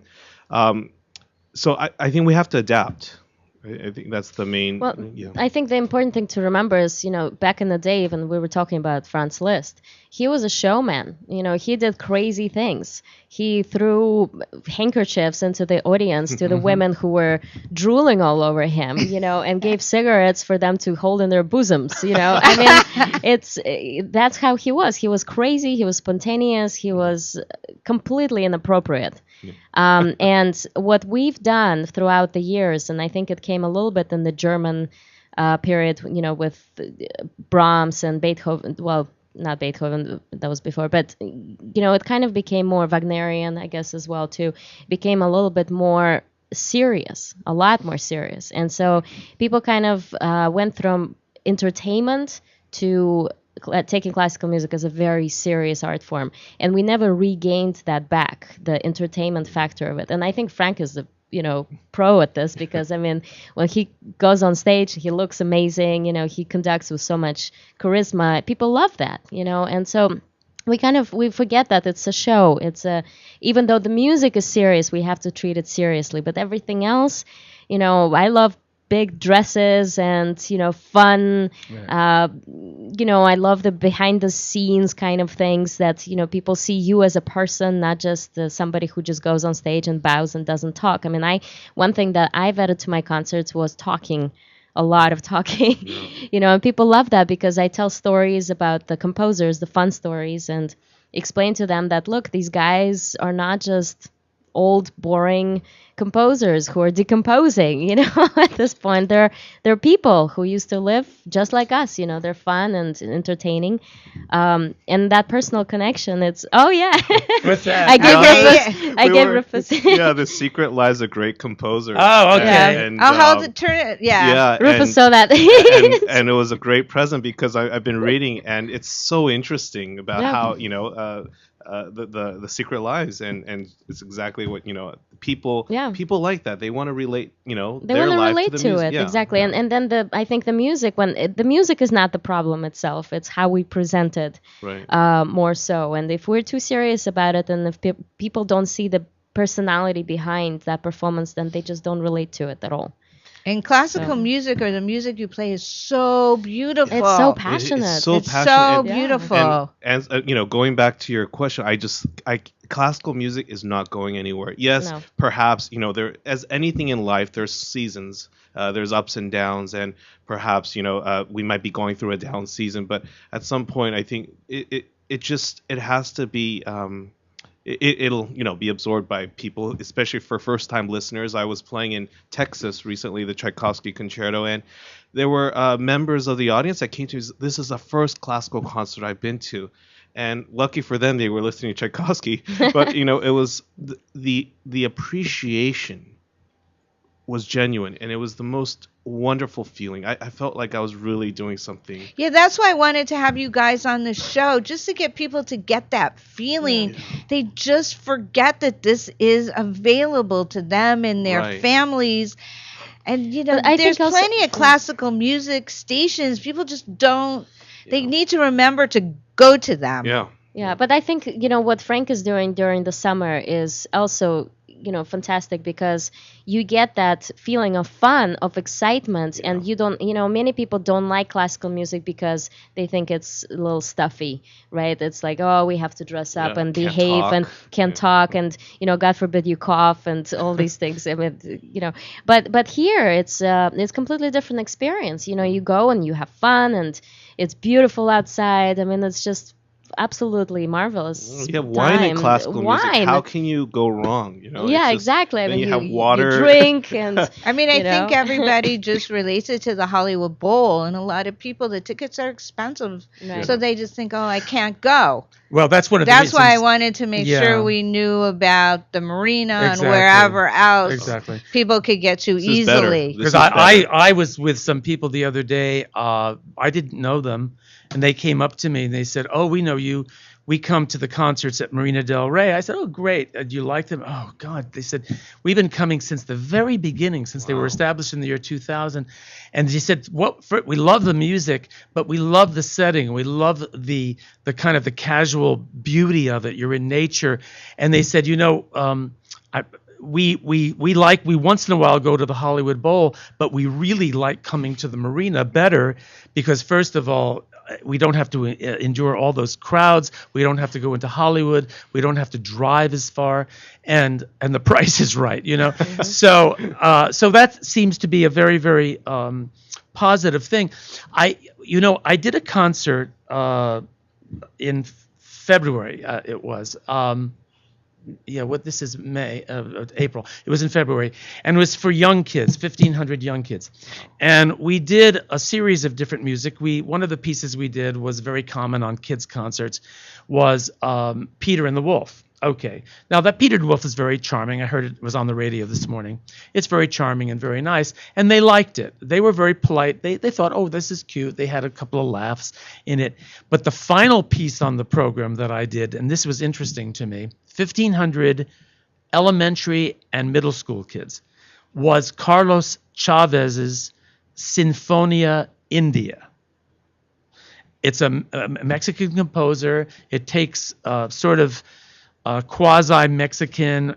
so I think we have to adapt. I think that's the main. Well, I think the important thing to remember is, back in the day, when we were talking about Franz Liszt, he was a showman. He did crazy things. He threw handkerchiefs into the audience to the women who were drooling all over him, and gave cigarettes for them to hold in their bosoms. I mean, that's how he was. He was crazy. He was spontaneous. He was completely inappropriate. And what we've done throughout the years, and I think it came a little bit in the German period, with Brahms and Beethoven. Well, not Beethoven, that was before, but it kind of became more Wagnerian, I guess, as well too. It became a little bit more serious, a lot more serious, and so people kind of went from entertainment to taking classical music as a very serious art form, and we never regained that back, the entertainment factor of it. And I think Frank is the pro at this, because I mean, when he goes on stage, he looks amazing. He conducts with so much charisma. People love that. And so we forget that it's a show. Even though the music is serious, we have to treat it seriously. But everything else, I love big dresses and fun. Right. I love the behind the scenes kind of things that people see you as a person, not just somebody who just goes on stage and bows and doesn't talk. I mean, one thing that I've added to my concerts was talking. A lot of talking. Yeah. And people love that, because I tell stories about the composers, the fun stories, and explain to them that, look, these guys are not just old, boring composers who are decomposing, at this point. They're people who used to live just like us, they're fun and entertaining. And that personal connection, it's, oh yeah. What's that? I gave Rufus. Yeah, The Secret Lives of Great Composers. Oh, okay. Yeah. And, how to turn it, yeah. Rufus saw that. and it was a great present, because I've been reading, and it's so interesting about how, the secret lives, and it's exactly what people like that. They want to relate they their want to life relate to, to it. Yeah. Exactly. And then I think the music, the music is not the problem itself, it's how we present it. Right. More so. And if we're too serious about it, and if people don't see the personality behind that performance, then they just don't relate to it at all. And classical music, or the music you play, is so beautiful. It's so passionate. It's so passionate. So and, beautiful. And going back to your question, classical music is not going anywhere. Yes, No. Perhaps there, as anything in life, there's seasons. There's ups and downs, and perhaps we might be going through a down season. But at some point, I think it has to be. It'll be absorbed by people, especially for first-time listeners. I was playing in Texas recently, the Tchaikovsky Concerto, and there were members of the audience that came to me. This is the first classical concert I've been to, and lucky for them, they were listening to Tchaikovsky. But it was the appreciation was genuine, and it was the most wonderful feeling. I felt like I was really doing something. Yeah, that's why I wanted to have you guys on the show, just to get people to get that feeling. Yeah. They just forget that this is available to them and their families. And there's plenty of classical music stations. People just don't. They need to remember to go to them. Yeah, but I think what Frank is doing during the summer is also fantastic, because you get that feeling of fun, of excitement, and you don't, many people don't like classical music because they think it's a little stuffy, right? It's like, oh, we have to dress up and behave and can't talk, and God forbid you cough and all these things. I mean, but here it's completely different experience. You go and you have fun, and it's beautiful outside. I mean, it's just absolutely marvelous. You have wine and classical music. How can you go wrong? Exactly. I mean, you have water, you drink, and I mean, I think everybody just relates it to the Hollywood Bowl, and a lot of people, the tickets are expensive, so they just think, oh, I can't go. Well, that's one of the reasons. That's why I wanted to make sure we knew about the marina and wherever else people could get to easily. Because I was with some people the other day. I didn't know them. And they came up to me and they said, "Oh, we know you. We come to the concerts at Marina Del Rey." I said, "Oh, great. Do you like them?" "Oh, God." They said, "We've been coming since the very beginning, since they were established in the year 2000." And they said, we love the music, but we love the setting. We love the kind of the casual beauty of it. You're in nature." And they said, we once in a while go to the Hollywood Bowl, but we really like coming to the marina better, because first of all, we don't have to endure all those crowds. We don't have to go into Hollywood. We don't have to drive as far, and the price is right, So that seems to be a very, very positive thing. I did a concert in February. It was. This is May, April. It was in February, and it was for young kids, 1,500 young kids. And we did a series of different music. One of the pieces we did was very common on kids' concerts, was Peter and the Wolf. Okay. Now that Peter Wolf is very charming. I heard it was on the radio this morning. It's very charming and very nice, and they liked it. They were very polite. They thought, oh, this is cute. They had a couple of laughs in it. But the final piece on the program that I did, and this was interesting to me, 1,500 elementary and middle school kids, was Carlos Chavez's Sinfonia India. It's a Mexican composer. It takes sort of quasi-Mexican,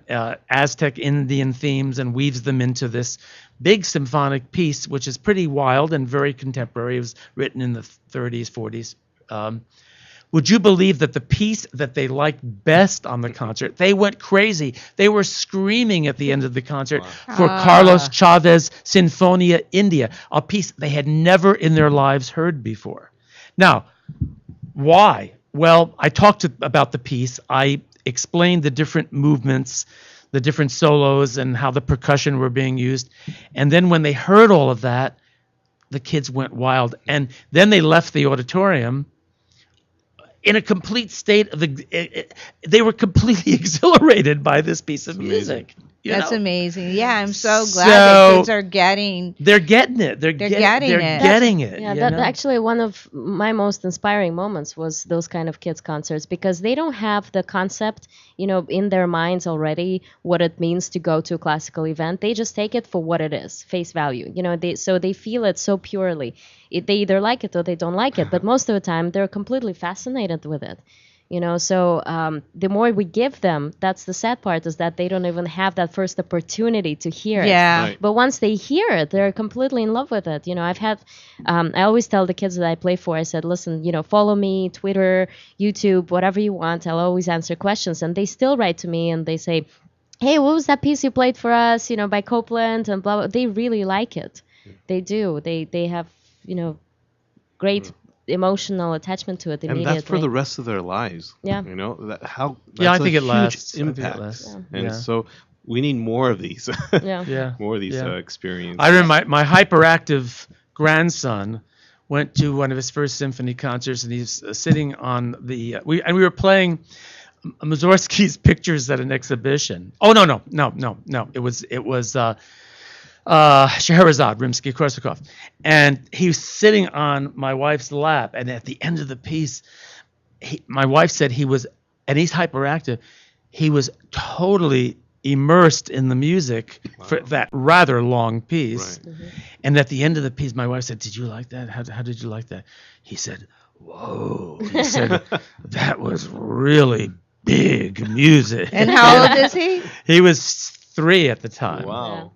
Aztec Indian themes and weaves them into this big symphonic piece, which is pretty wild and very contemporary. It was written in the 30s, 40s. Would you believe that the piece that they liked best on the concert, they went crazy. They were screaming at the end of the concert for Carlos Chavez Sinfonia India, a piece they had never in their lives heard before. Now, why? Well, I talked about the piece. I explained the different movements, the different solos, and how the percussion were being used. And then when they heard all of that, the kids went wild. And then they left the auditorium in a complete state of they were completely exhilarated by this piece of music. That's amazing. Yeah, I'm so glad So- the kids are getting. They're getting it. They're getting it. getting it. Yeah, you that know? actually one of my most inspiring moments was those kind of kids concerts, because they don't have the concept, in their minds already what it means to go to a classical event. They just take it for what it is, face value. So they feel it so purely. They either like it or they don't like it, but most of the time they're completely fascinated with it. So the more we give them, that's the sad part, is that they don't even have that first opportunity to hear it. Yeah. Right. But once they hear it, they're completely in love with it. I've had, I always tell the kids that I play for, I said, listen, follow me, Twitter, YouTube, whatever you want. I'll always answer questions. And they still write to me and they say, hey, what was that piece you played for us, by Copeland and blah, blah. They really like it. They do. They have, great emotional attachment to it And immediately. that's for the rest of their lives. Yeah. I think it lasts. I think it Impact. lasts. Yeah. And so we need more of these. Yeah. More of these Yeah. experiences. I remember my hyperactive grandson went to one of his first symphony concerts, and he's sitting on the we were playing Mussorgsky's pictures at an exhibition. Oh no! It was Scheherazade, Rimsky-Korsakov, and he was sitting on my wife's lap. And at the end of the piece, my wife said he was, and he's hyperactive. He was totally immersed in the music for that rather long piece. Right. And at the end of the piece, my wife said, "Did you like that? How did you like that?" He said, "Whoa!" He said, "That was really big music." And how old is he? He was 3 at the time. Wow.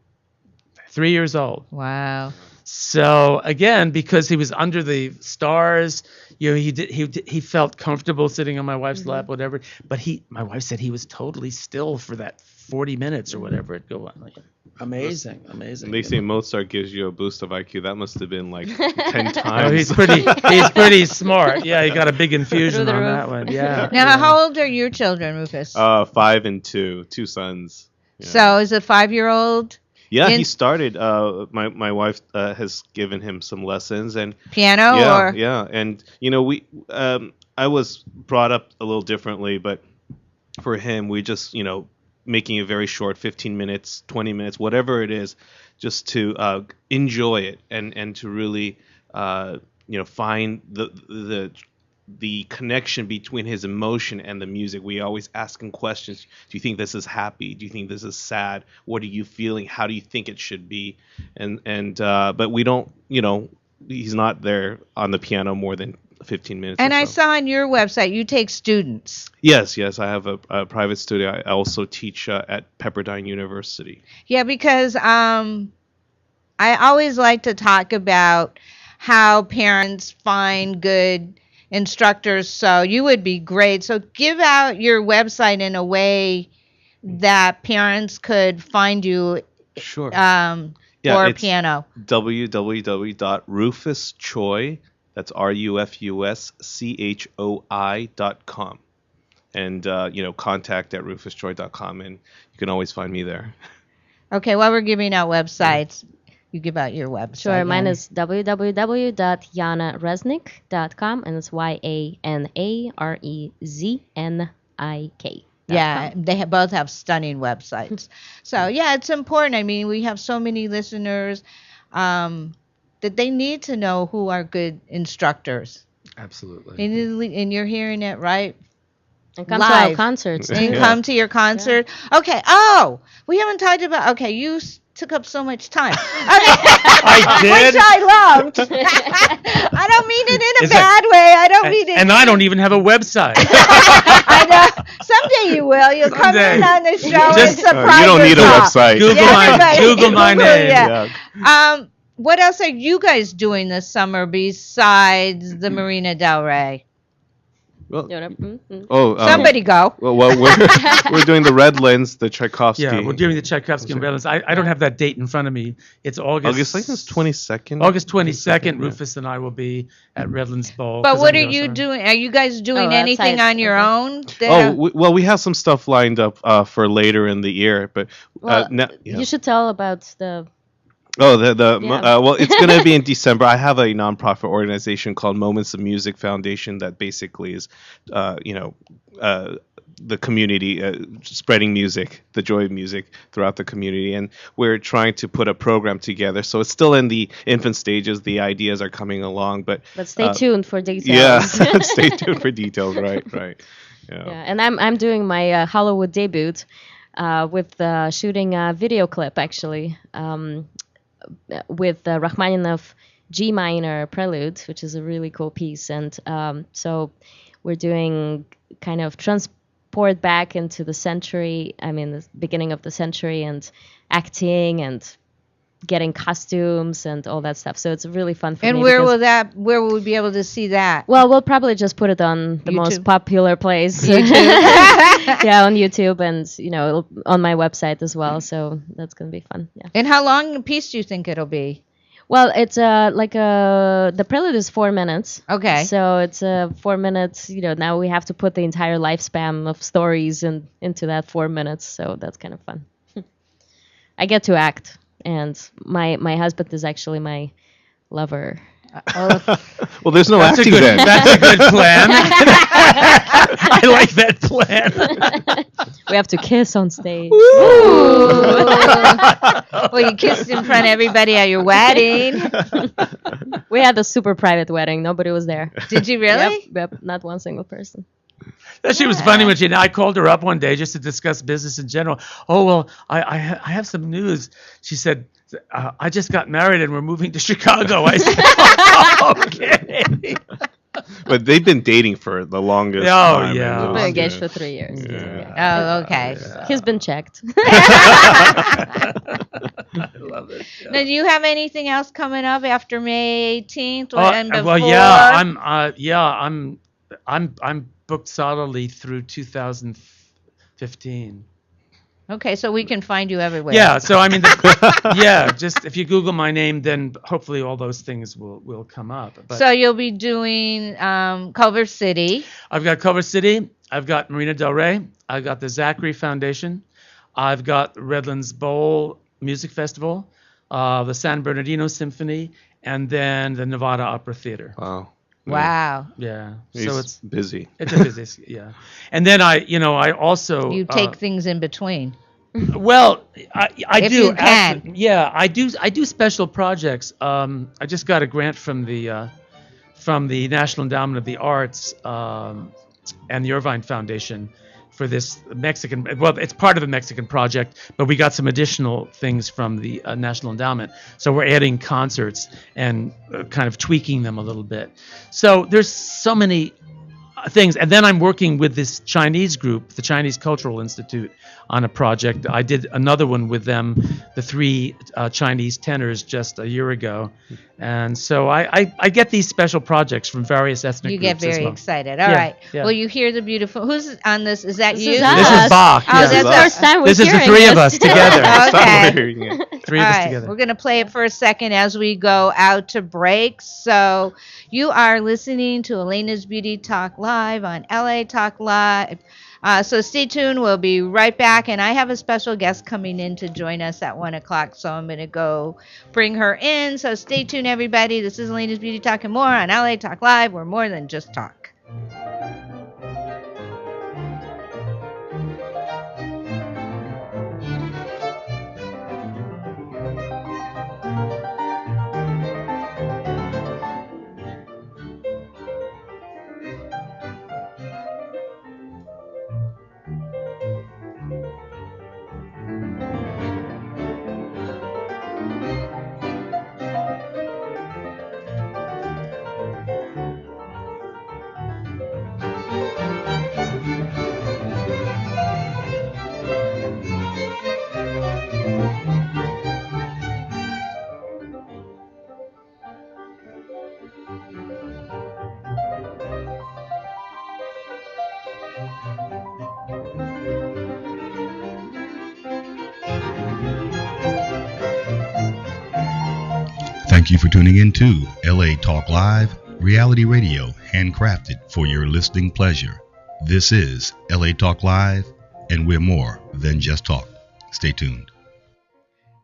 3 years old. Wow. So again, because he was under the stars, he felt comfortable sitting on my wife's lap, whatever. But my wife said he was totally still for that 40 minutes or whatever it go on. Like, amazing. And they say Mozart gives you a boost of IQ. That must have been like 10 times. Oh, he's pretty smart. Yeah, he got a big infusion Through the on roof. that one. Yeah. Now, yeah. how old are your children, Rufus? 5 and 2 sons. Yeah. So is a 5-year-old Yeah, in- he started. My wife has given him some lessons, and piano or? yeah, and I was brought up a little differently, but for him, we just making it very short, 15 minutes, 20 minutes, whatever it is, just to enjoy it and to really find the connection between his emotion and the music. We always ask him questions. Do you think this is happy? Do you think this is sad? What are you feeling? How do you think it should be? But we don't, he's not there on the piano more than 15 minutes. And or I so. saw on your website you take students. Yes, I have a private studio. I also teach at Pepperdine University. Yeah, because I always like to talk about how parents find good instructors. So you would be great. So give out your website in a way that parents could find you Sure. for it's piano. www.rufuschoi, that's RUFUSCHOI.com. And, contact at rufuschoi.com, and you can always find me there. Okay, while we're giving out websites, you give out your website. Sure, mine Yana. is www.yanaresnik.com, and it's YANAREZNIK. Yeah, they both have stunning websites. So yeah, it's important. I mean, we have so many listeners that they need to know who are good instructors. Absolutely. And you're hearing it right. And come to our Live. concerts. And too. come to your concert. Okay. Oh, we haven't talked about. Okay, you took up so much time. Okay. I did. Which I loved. I don't mean it in a Is bad way. I don't mean it. And I don't even have a website. I know. Someday you will. You'll come in Someday. on the show and Just- surprise you don't need a yourself. website. Google Yeah, my right. Google my name. Yeah. What else are you guys doing this summer besides the Marina Del Rey? Well, Mm-hmm. Somebody go. well, we're doing the Redlands, the Tchaikovsky. Yeah, we're doing the Tchaikovsky and Redlands. I don't have that date in front of me. It's August. August, I think it's 22nd. August 22nd. Yeah. Rufus and I will be at Redlands Bowl. But 'cause what I'm are the you host. doing? Are you guys doing Oh, anything outside. on your Okay. own? Well, we have some stuff lined up for later in the year, but Well, now, yeah. you should tell about the. Oh, Yeah. well, it's going to be in December. I have a nonprofit organization called Moments of Music Foundation that basically is, the community spreading music, the joy of music throughout the community, and we're trying to put a program together. So it's still in the infant stages. The ideas are coming along, but Stay tuned for details. yeah, stay tuned for details. Right. Yeah, and I'm doing my Hollywood debut with shooting a video clip actually with Rachmaninoff G minor prelude, which is a really cool piece, and so we're doing kind of transport back into the century. I mean, the beginning of the century, and acting and getting costumes and all that stuff. So it's really fun for me. And where will we be able to see that? Well, we'll probably just put it on the most YouTube? popular place. YouTube. Yeah, on YouTube and, on my website as well. So that's going to be fun. Yeah. And how long a piece do you think it'll be? Well, it's the prelude is 4 minutes. Okay. So it's 4 minutes. Now we have to put the entire lifespan of stories into that 4 minutes. So that's kind of fun. I get to act. And my husband is actually my lover. Well, there's no That's a acting good. then. That's a good plan. I like that plan. We have to kiss on stage. Well, you kissed in front of everybody at your wedding. We had a super private wedding. Nobody was there. Did you really? Yep, not one single person. She was funny when I called her up one day just to discuss business in general. Oh, well, I have some news. She said, I just got married and we're moving to Chicago. I said, okay. But they've been dating for the longest Oh, time. yeah. We've and been it's, engaged for 3 years. Oh, okay. He's been checked. I love it. Now, do you have anything else coming up after May 18th or and before? Well, I'm booked solidly through 2015. Okay, so we can find you everywhere. Yeah, so I mean, just if you Google my name, then hopefully all those things will come up. But So you'll be doing Culver City. I've got Culver City, I've got Marina Del Rey, I've got the Zachary Foundation, I've got Redlands Bowl Music Festival, the San Bernardino Symphony, and then the Nevada Opera Theater. Wow. Wow. Yeah, He's so it's busy. a busy, yeah. And then I also You take things in between. Well, I If do. you can. Actually, yeah, I do special projects. I just got a grant from the National Endowment of the Arts and the Irvine Foundation for this Mexican. Well, it's part of the Mexican project, but we got some additional things from the National Endowment. So we're adding concerts and kind of tweaking them a little bit. So there's so many things. And then I'm working with this Chinese group, the Chinese Cultural Institute, on a project. I did another one with them, the 3 Chinese tenors, just a year ago. And so I get these special projects from various ethnic You groups get as very well. excited. All Yeah, right. yeah. Well, you hear the beautiful. Who's on this? Is that This you? is This us. is Bach. Oh, yeah. that's us. First time we're This is the hearing 3 of this. us together. Okay. Hearing it. 3 of All us right, together. we're going to play it for a second as we go out to break. So you are listening to Alayna's Beauty Talk Live on LA Talk Live. So stay tuned. We'll be right back. And I have a special guest coming in to join us at 1 o'clock. So I'm going to go bring her in. So stay tuned, everybody. This is Alayna's Beauty Talk and more on LA Talk Live. We're more than just talk. Thank you for tuning in to LA Talk Live, reality radio handcrafted for your listening pleasure. This is LA Talk Live, and we're more than just talk. Stay tuned.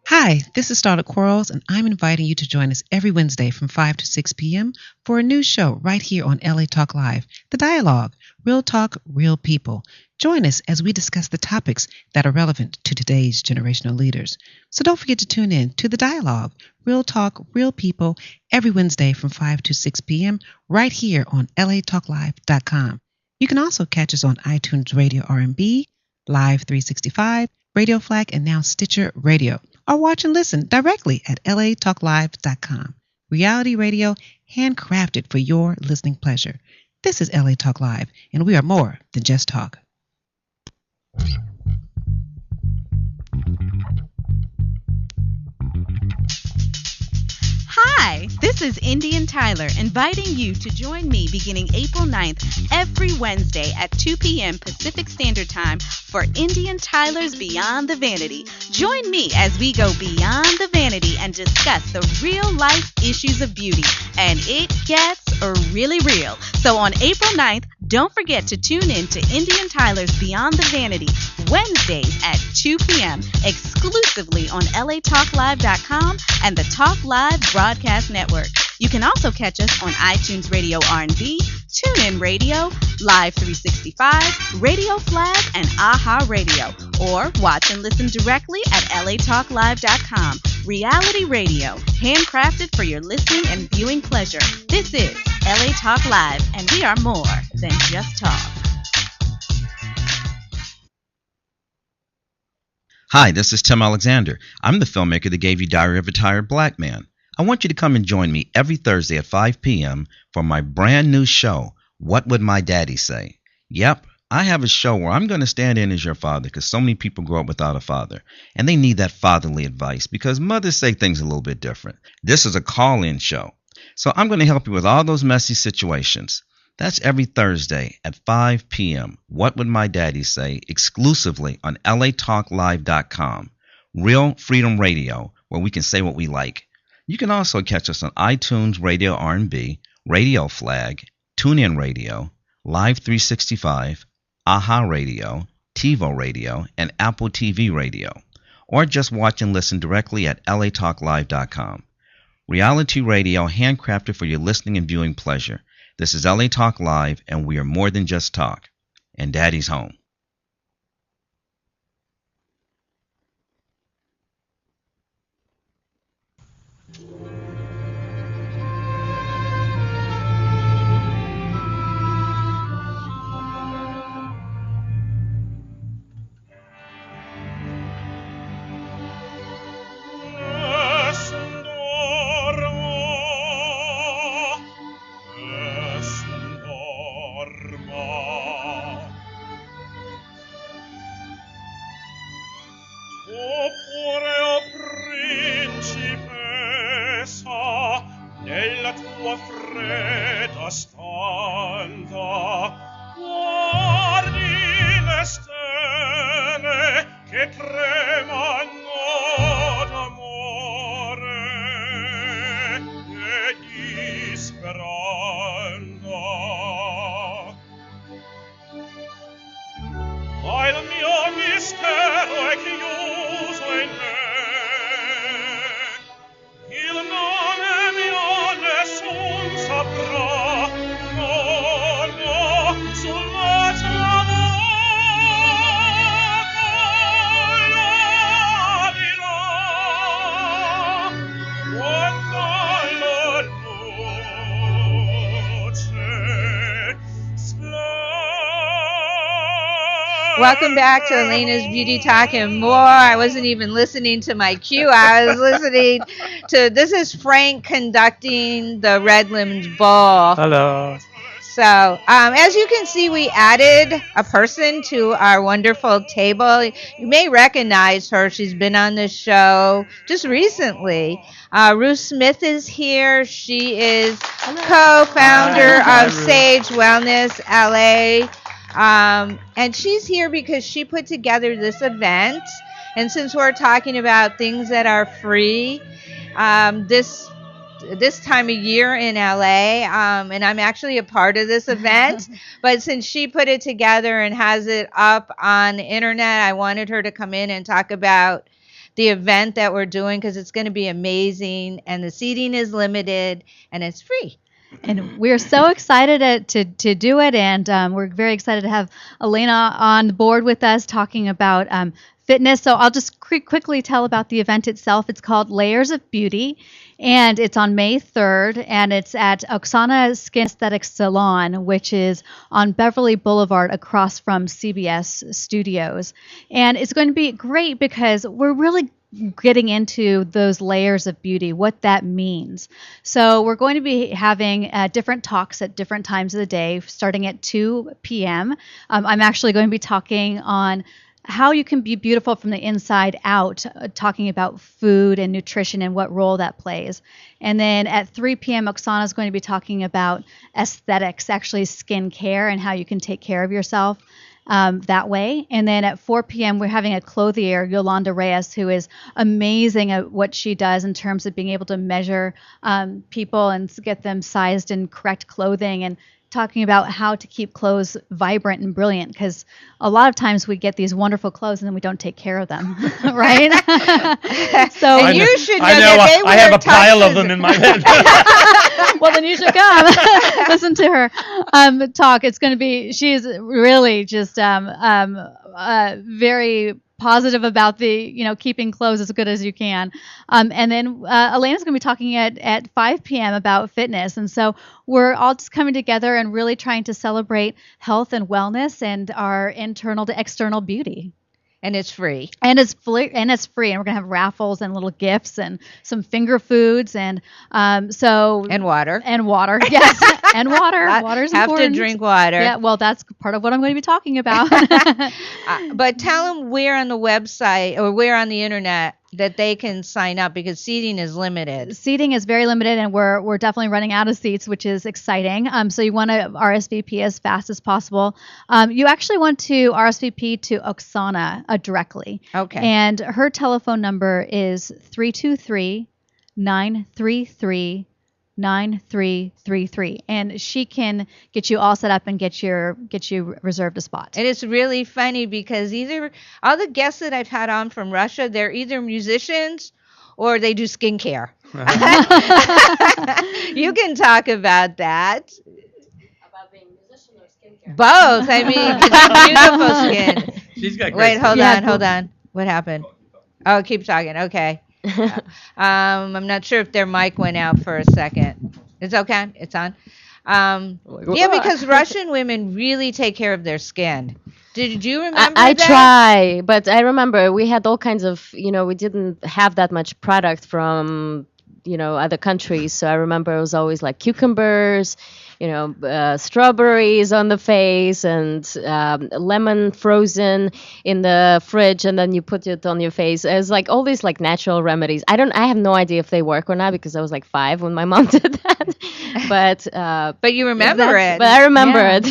Hi, this is Starlet Quarles, and I'm inviting you to join us every Wednesday from 5 to 6 p.m. for a new show right here on LA Talk Live, The Dialogue, Real Talk, Real People. Join us as we discuss the topics that are relevant to today's generational leaders. So don't forget to tune in to The Dialogue, Real Talk, Real People, every Wednesday from 5 to 6 p.m. right here on latalklive.com. You can also catch us on iTunes Radio R&B, Live 365, Radio Flag, and now Stitcher Radio. Or watch and listen directly at latalklive.com. Reality radio handcrafted for your listening pleasure. This is LA Talk Live, and we are more than just talk. Hi, this is Indian Tyler inviting you to join me beginning April 9th every Wednesday at 2 p.m. Pacific Standard Time for Indian Tyler's Beyond the Vanity. Join me as we go beyond the vanity and discuss the real life issues of beauty. And it gets really real. So on April 9th, don't forget to tune in to Indian Tyler's Beyond the Vanity Wednesdays at 2 p.m. exclusively on latalklive.com and the Talk Live Broadcast Network. You can also catch us on iTunes Radio R&B, TuneIn Radio, Live 365, Radio Flag, and AHA Radio. Or watch and listen directly at latalklive.com. Reality radio, handcrafted for your listening and viewing pleasure. This is LA Talk Live, and we are more than just talk. Hi, this is Tim Alexander. I'm the filmmaker that gave you Diary of a Retired Black Man. I want you to come and join me every Thursday at 5 p.m. for my brand new show, What Would My Daddy Say? Yep, I have a show where I'm going to stand in as your father because so many people grow up without a father, and they need that fatherly advice because mothers say things a little bit different. This is a call-in show, so I'm going to help you with all those messy situations. That's every Thursday at 5 p.m. What Would My Daddy Say? Exclusively on latalklive.com. Real Freedom Radio, where we can say what we like. You can also catch us on iTunes Radio R&B, Radio Flag, TuneIn Radio, Live 365, AHA Radio, TiVo Radio, and Apple TV Radio. Or just watch and listen directly at latalklive.com. Reality radio handcrafted for your listening and viewing pleasure. This is LA Talk Live, and we are more than just talk. And Daddy's home. Welcome back to Alayna's Beauty Talk and more. I wasn't even listening to my cue. I was listening to, this is Frank conducting the Red Limbs Ball. Hello. So, as you can see, we added a person to our wonderful table. You may recognize her. She's been on the show just recently. Ruth Smith is here. She is co-founder of Sage Wellness LA. And she's here because she put together this event. And since we're talking about things that are free, this this time of year in LA, and I'm actually a part of this event. But since she put it together and has it up on the internet, I wanted her to come in and talk about the event that we're doing because it's going to be amazing, and the seating is limited and it's free. And we're so excited to do it, and we're very excited to have Alayna on board with us talking about fitness. So I'll just quickly tell about the event itself. It's called Layers of Beauty, and it's on May 3rd, and it's at Oksana Skin Aesthetics Salon, which is on Beverly Boulevard across from CBS Studios. And it's going to be great because we're really getting into those layers of beauty, what that means. So we're going to be having different talks at different times of the day, starting at 2 p.m. I'm actually going to be talking on how you can be beautiful from the inside out, talking about food and nutrition and what role that plays. And then at 3 p.m., Oksana is going to be talking about aesthetics, actually skincare, and how you can take care of yourself that way. And then at 4 p.m., we're having a clothier, Yolanda Reyes, who is amazing at what she does in terms of being able to measure people and get them sized in correct clothing, and talking about how to keep clothes vibrant and brilliant, because a lot of times we get these wonderful clothes and then we don't take care of them, right? So and you should know I know that they I have wear a pile of tuxes. them in my head. well, then you should come listen to her talk. It's going to be, she's really just very positive about the, keeping clothes as good as you can. And then Alayna's going to be talking at 5 p.m. about fitness. And so we're all just coming together and really trying to celebrate health and wellness and our internal to external beauty. And it's free. And it's free. And we're going to have raffles and little gifts and some finger foods and And water. And water, yes. And water. Water's have important. to drink water. Yeah, well, that's part of what I'm going to be talking about. But tell them where on the website or where on the internet that they can sign up, because seating is limited. Seating is very limited, and we're definitely running out of seats, which is exciting. So you want to RSVP as fast as possible. You actually want to RSVP to Oksana directly. Okay. And her telephone number is 323-933-9333, and she can get you all set up and get you reserved a spot. And it's really funny because either all the guests that I've had on from Russia, they're either musicians or they do skincare. You can talk about that. About being a musician or skincare? Both. I mean, 'cause beautiful skin. She's got great Wait, skin. hold on. What happened? Oh, keep talking. Okay. I'm not sure if their mic went out for a second. It's okay. It's on. Yeah, because Russian women really take care of their skin. Did you remember I that? try, but I remember we had all kinds of, we didn't have that much product from, other countries. So I remember it was always like cucumbers, strawberries on the face and lemon frozen in the fridge, and then you put it on your face. It's like all these like natural remedies. I have no idea if they work or not because I was like 5 when my mom did that. But you remember it. But I remember it.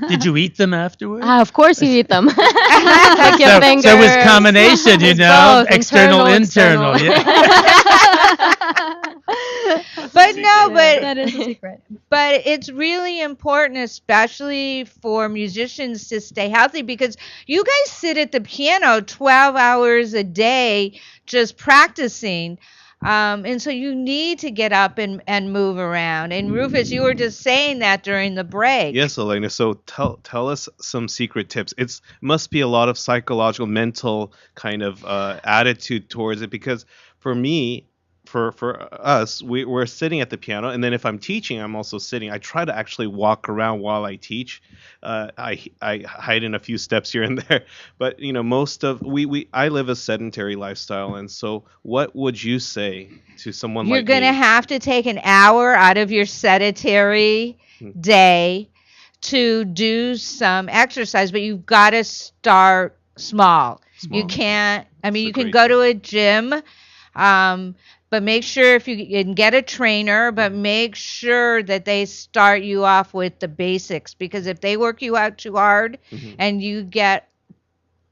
Did you eat them afterwards? Of course you eat them. Like your So finger. it was combination, It's both, external, internal. Yeah. But no, but That is a secret. But it's really important, especially for musicians, to stay healthy, because you guys sit at the piano 12 hours a day just practicing. And so you need to get up and move around. And Rufus, you were just saying that during the break. Yes, Alayna. So tell us some secret tips. It must be a lot of psychological, mental kind of attitude towards it, because for me, for us, we're sitting at the piano, and then if I'm teaching, I'm also sitting. I try to actually walk around while I teach. I hide in a few steps here and there, but most of I live a sedentary lifestyle, and so what would you say to someone You're like going to me? have to take an hour out of your sedentary day to do some exercise, but you've got to start small. You can't, you can go to a gym, but make sure if you can get a trainer, but make sure that they start you off with the basics, because if they work you out too hard and you get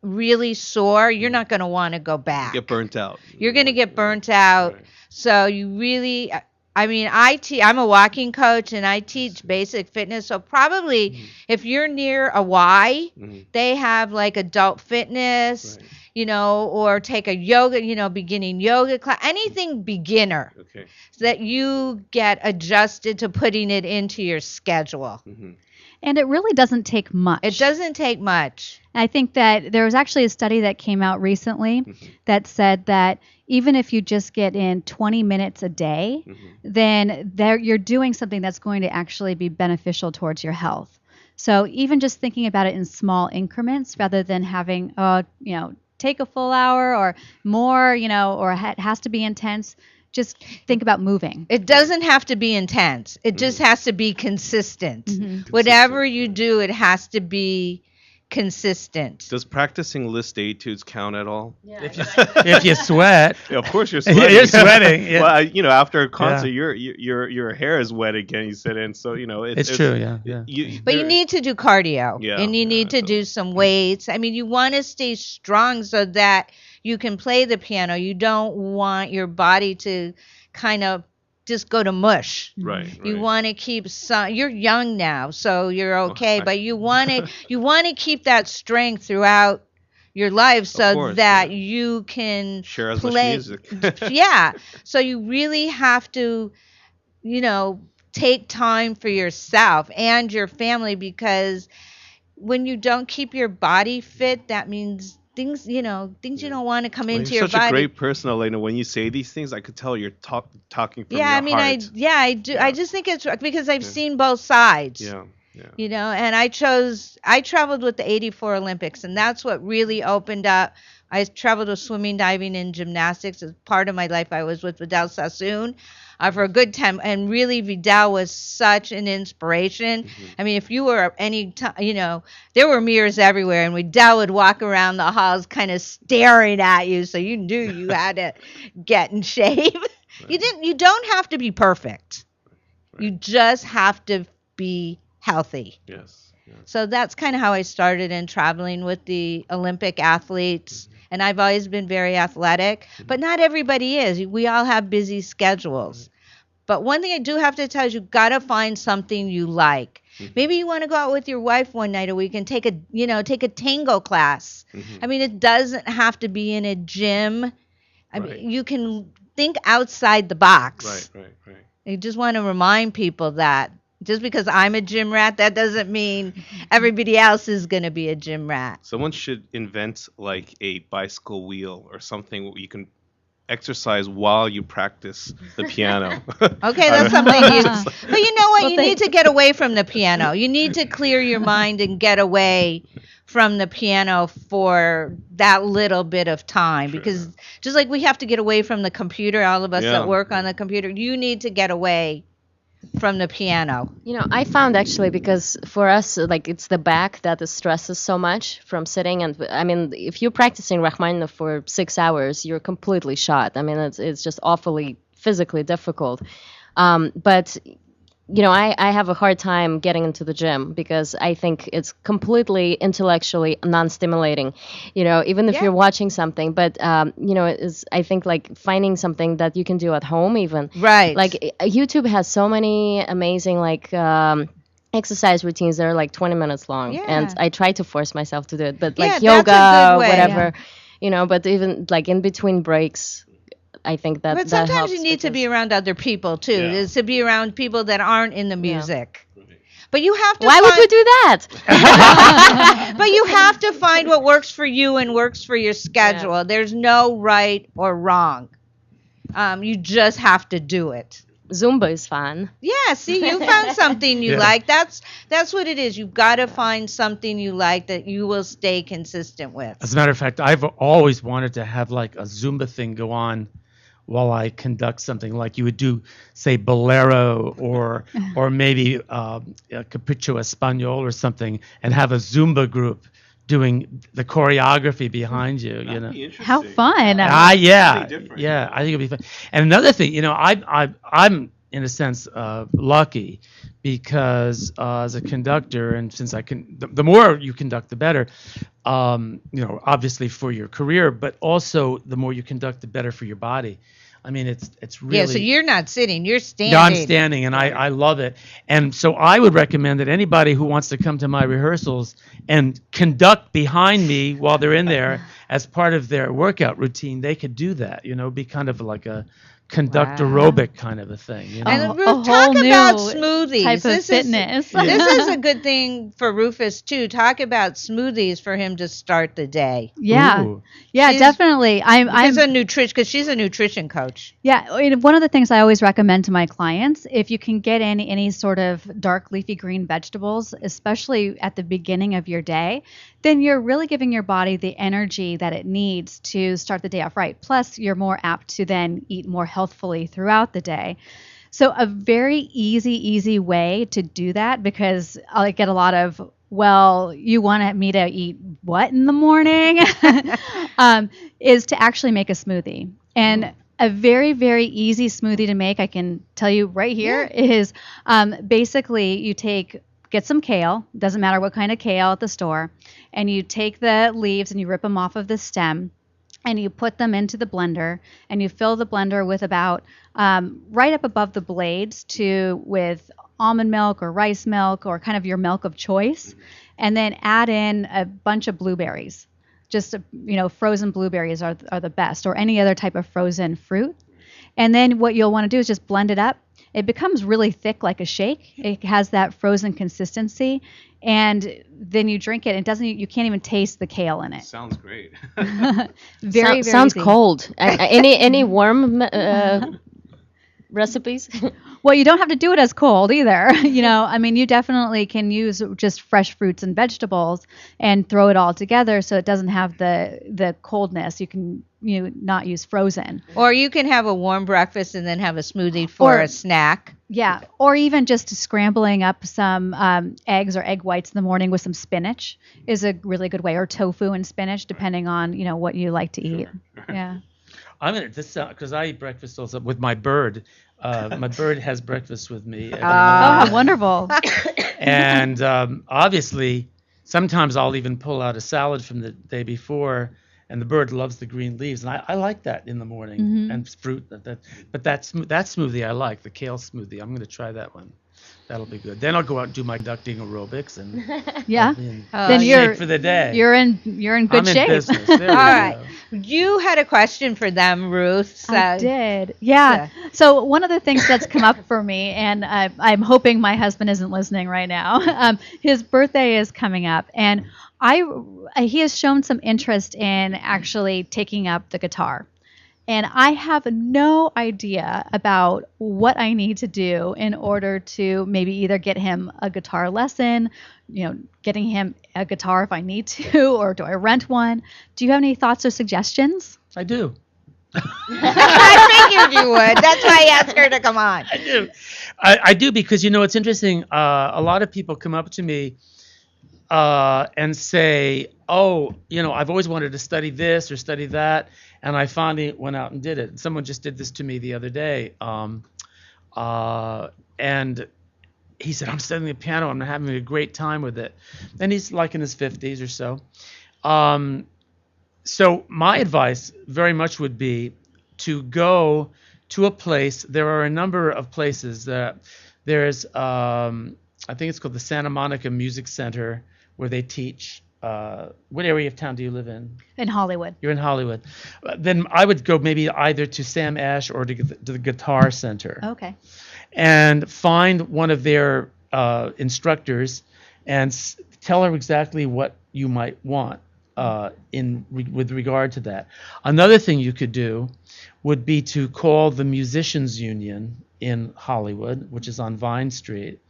really sore, you're not going to want to go back. Get burnt out. You're going to get burnt out. Right. So you really, I mean, I'm a walking coach and I teach basic fitness. So probably if you're near a Y, they have like adult fitness, or take a yoga, beginning yoga class, anything beginner. Okay. So that you get adjusted to putting it into your schedule. And it really doesn't take much. It doesn't take much. I think that there was actually a study that came out recently that said that even if you just get in 20 minutes a day, then you're doing something that's going to actually be beneficial towards your health. So even just thinking about it in small increments rather than having, take a full hour or more, or it has to be intense. Just think about moving. It doesn't have to be intense. It just has to be consistent. Whatever you do, it has to be consistent. Does practicing list etudes count at all? Yeah. If you sweat. Yeah, of course you're sweating. You're sweating. Yeah. Well, after a concert, your hair is wet again. You said, and so it's true. Yeah. But you need to do cardio, and you need to so- do some weights. I mean, you want to stay strong so that you can play the piano. You don't want your body to kind of just go to mush. Right. You want to keep you're young now, so you're okay, but you want to keep that strength throughout your life so that you can share as play much music. Yeah. So you really have to, take time for yourself and your family, because when you don't keep your body fit, that means things you don't want to come into your You're such body. a great person, Alayna. When you say these things, I could tell you're talking from your I mean, heart. I do. I just think it's because I've seen both sides. Yeah. And I traveled with the 84 Olympics, and that's what really opened up. I traveled with swimming, diving, and gymnastics as part of my life. I was with Vidal Sassoon for a good time, and really Vidal was such an inspiration. I mean, if you were there were mirrors everywhere, and Vidal would walk around the halls kind of staring at you, so you knew you had to get in shape. You don't have to be perfect. You just have to be healthy. Yes. So that's kind of how I started in traveling with the Olympic athletes. And I've always been very athletic, but not everybody is. We all have busy schedules. But one thing I do have to tell you, you've got to find something you like. Maybe you want to go out with your wife one night a week and take a tango class. I mean, it doesn't have to be in a gym. I mean, you can think outside the box. Right. I just want to remind people that just because I'm a gym rat, that doesn't mean everybody else is going to be a gym rat. Someone should invent like a bicycle wheel or something where you can exercise while you practice the piano. Okay, that's something but you know what? You need to get away from the piano. You need to clear your mind and get away from the piano for that little bit of time, because just like we have to get away from the computer, all of us that work on the computer, you need to get away from the piano. I found actually, because for us, like, it's the back that stresses so much from sitting, and I mean, if you're practicing Rachmaninoff for 6 hours, you're completely shot. I mean, it's just awfully physically difficult. But I have a hard time getting into the gym because I think it's completely intellectually non-stimulating, even if you're watching something. But, I think like finding something that you can do at home even. Right. Like YouTube has so many amazing exercise routines that are like 20 minutes long. Yeah. And I try to force myself to do it. But like that's a good yoga, way. whatever, but even like in between breaks, I think that But that sometimes helps you need to because- be around other people too. Yeah. Is to be around people that aren't in the music. But you have to. Why would we do that? But you have to find what works for you and works for your schedule. There's no right or wrong. You just have to do it. Zumba is fun. Yeah, see, you found something you Yeah. like. That's what it is. You've got to find something you like that you will stay consistent with. As a matter of fact, I've always wanted to have like a Zumba thing go on while I conduct something, like you would do, say, bolero or maybe Capricho Español or something, and have a Zumba group doing the choreography behind you. That'd be interesting. How fun. Yeah, Something different. yeah. I think it'd be fun. And another thing, I'm in a sense lucky because as a conductor, and since I can, the more you conduct, the better. Obviously for your career, but also the more you conduct, the better for your body. I mean, it's really. Yeah, so you're not sitting, you're standing. No, I'm standing, and I love it. And so I would recommend that anybody who wants to come to my rehearsals and conduct behind me while they're in there as part of their workout routine, they could do that. Be kind of like a conduct aerobic kind of a thing. And Ruth, whole talk new about smoothies. type of this fitness. This is a good thing for Rufus too. Talk about smoothies for him to start the day. Yeah. Ooh. Yeah, definitely. I'm a nutrition because she's a nutrition coach. Yeah, one of the things I always recommend to my clients, if you can get in any sort of dark leafy green vegetables, especially at the beginning of your day, then you're really giving your body the energy that it needs to start the day off right. Plus, you're more apt to then eat more healthfully throughout the day. So a very easy way to do that, because I get a lot of, well, you want me to eat what in the morning? Is to actually make a smoothie. And a very, very easy smoothie to make, I can tell you right here, is basically you get some kale, doesn't matter what kind of kale at the store, and you take the leaves and you rip them off of the stem, and you put them into the blender, and you fill the blender with about right up above the blades with almond milk or rice milk or kind of your milk of choice, and then add in a bunch of blueberries. Just frozen blueberries are the best, or any other type of frozen fruit. And then what you'll want to do is just blend it up. It becomes really thick like a shake. It has that frozen consistency, and then you drink it. You can't even taste the kale in it. Sounds great. Very sounds easy. cold. Any warm recipes? Well, you don't have to do it as cold either. I mean, you definitely can use just fresh fruits and vegetables and throw it all together so it doesn't have the coldness. You can not use frozen. Or you can have a warm breakfast and then have a smoothie for a snack. Yeah, or even just scrambling up some eggs or egg whites in the morning with some spinach is a really good way, or tofu and spinach, depending on what you like to eat. Yeah. I'm gonna because I eat breakfast also with my bird. My bird has breakfast with me. Oh, how wonderful! And obviously, sometimes I'll even pull out a salad from the day before, and the bird loves the green leaves, and I like that in the morning and fruit. But that smoothie I like, the kale smoothie. I'm gonna try that one. That'll be good. Then I'll go out and do my conducting aerobics and yeah. Then you're for the day. You're in good shape. In business. There All right. You had a question for them, Ruth. So. I did. Yeah. So one of the things that's come up for me, and I'm hoping my husband isn't listening right now. His birthday is coming up, and he has shown some interest in actually taking up the guitar. And I have no idea about what I need to do in order to maybe either get him a guitar lesson, getting him a guitar if I need to, or do I rent one? Do you have any thoughts or suggestions? I do. I figured you would. That's why I asked her to come on. I do. I do because, it's interesting. A lot of people come up to me and say, oh, I've always wanted to study this or study that. And I finally went out and did it. Someone just did this to me the other day. And he said, I'm studying the piano. I'm having a great time with it. And he's like in his 50s or so. So my advice very much would be to go to a place. There are a number of places that there's, I think it's called the Santa Monica Music Center, where they teach. What area of town do you live in? In Hollywood. You're in Hollywood. Then I would go maybe either to Sam Ash or to the Guitar Center. Okay. And find one of their instructors and tell her exactly what you might want with regard to that. Another thing you could do would be to call the Musicians Union in Hollywood, which is on Vine Street,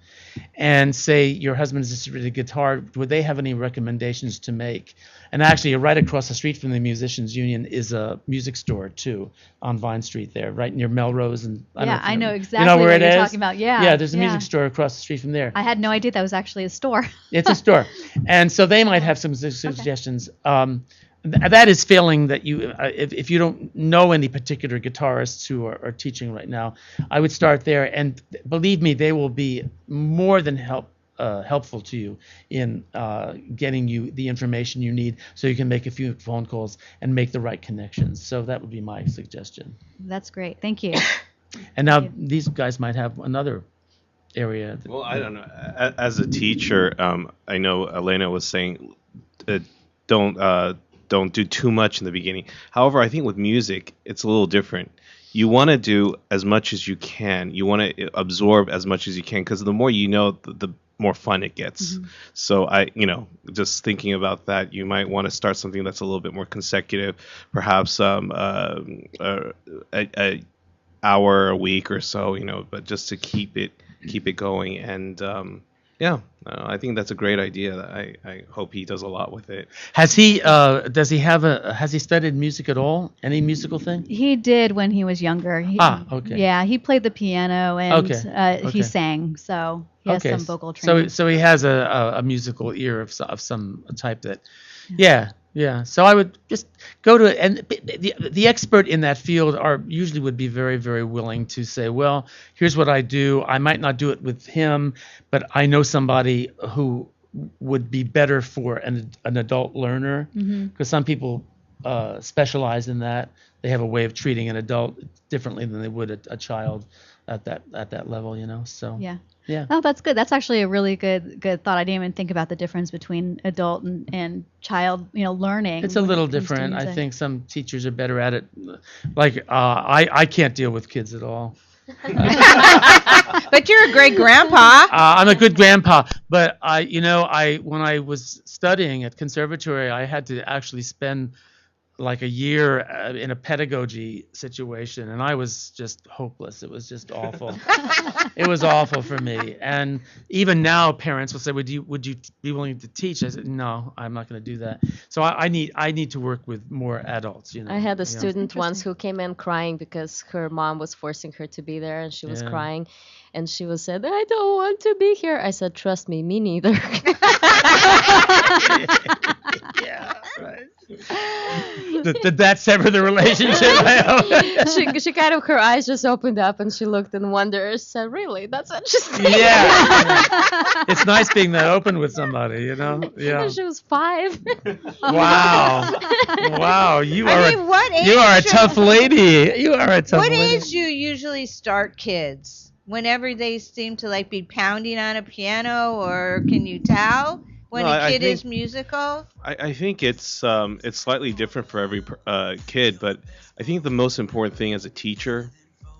and say your husband is interested in guitar. Would they have any recommendations to make? And actually, right across the street from the Musicians Union is a music store too on Vine Street there, right near Melrose. And I know exactly where what you're is? talking about. Yeah. Yeah, there's a music store across the street from there. I had no idea that was actually a store. It's a store, and so they might have some suggestions. That is failing that you, if you don't know any particular guitarists who are teaching right now, I would start there. And believe me, they will be more than helpful to you in getting you the information you need, so you can make a few phone calls and make the right connections. So that would be my suggestion. That's great. Thank you. And now these guys might have another area. Well, I don't know. As a teacher, I know Alayna was saying, don't do too much in the beginning. However, I think with music, it's a little different. You want to do as much as you can. You want to absorb as much as you can, because the more you know, the more fun it gets. Mm-hmm. So just thinking about that, you might want to start something that's a little bit more consecutive, perhaps a hour a week or so, but just to keep it going. And I think that's a great idea. I hope he does a lot with it. Has he studied music at all? Any musical thing? He did when he was younger. Okay. Yeah, he played the piano and Okay. he sang, so he has some vocal So training. so he has a musical ear of some type that, yeah. So I would just go to it, and the expert in that field usually would be very, very willing to say, well, here's what I do. I might not do it with him, but I know somebody who would be better for an adult learner, because some people specialize in that. They have a way of treating an adult differently than they would a child at that level, So Yeah. Oh, that's good. That's actually a really good thought. I didn't even think about the difference between adult and child, learning. It's a little when it comes to different. I music. think some teachers are better at it. Like I can't deal with kids at all. But you're a great grandpa. I'm a good grandpa, but when I was studying at conservatory, I had to actually spend like a year in a pedagogy situation, and I was just hopeless. It was just awful. It was awful for me. And even now, parents will say, "Would you be willing to teach?" I said, "No, I'm not going to do that." So I need to work with more adults. I had a student once who came in crying because her mom was forcing her to be there, and she was crying, and she was said, "I don't want to be here." I said, "Trust me, me neither." Yeah, right. Did that sever the relationship? she kind of, her eyes just opened up and she looked in wonder, said, "Really? That's interesting." Yeah. It's nice being that open with somebody, Yeah. And she was 5. Wow. You what age you are a tough lady. You are a tough What lady. age do you usually start kids? Whenever they seem to be pounding on a piano, or can you tell when a kid is musical? I think it's slightly different for every kid, but I think the most important thing as a teacher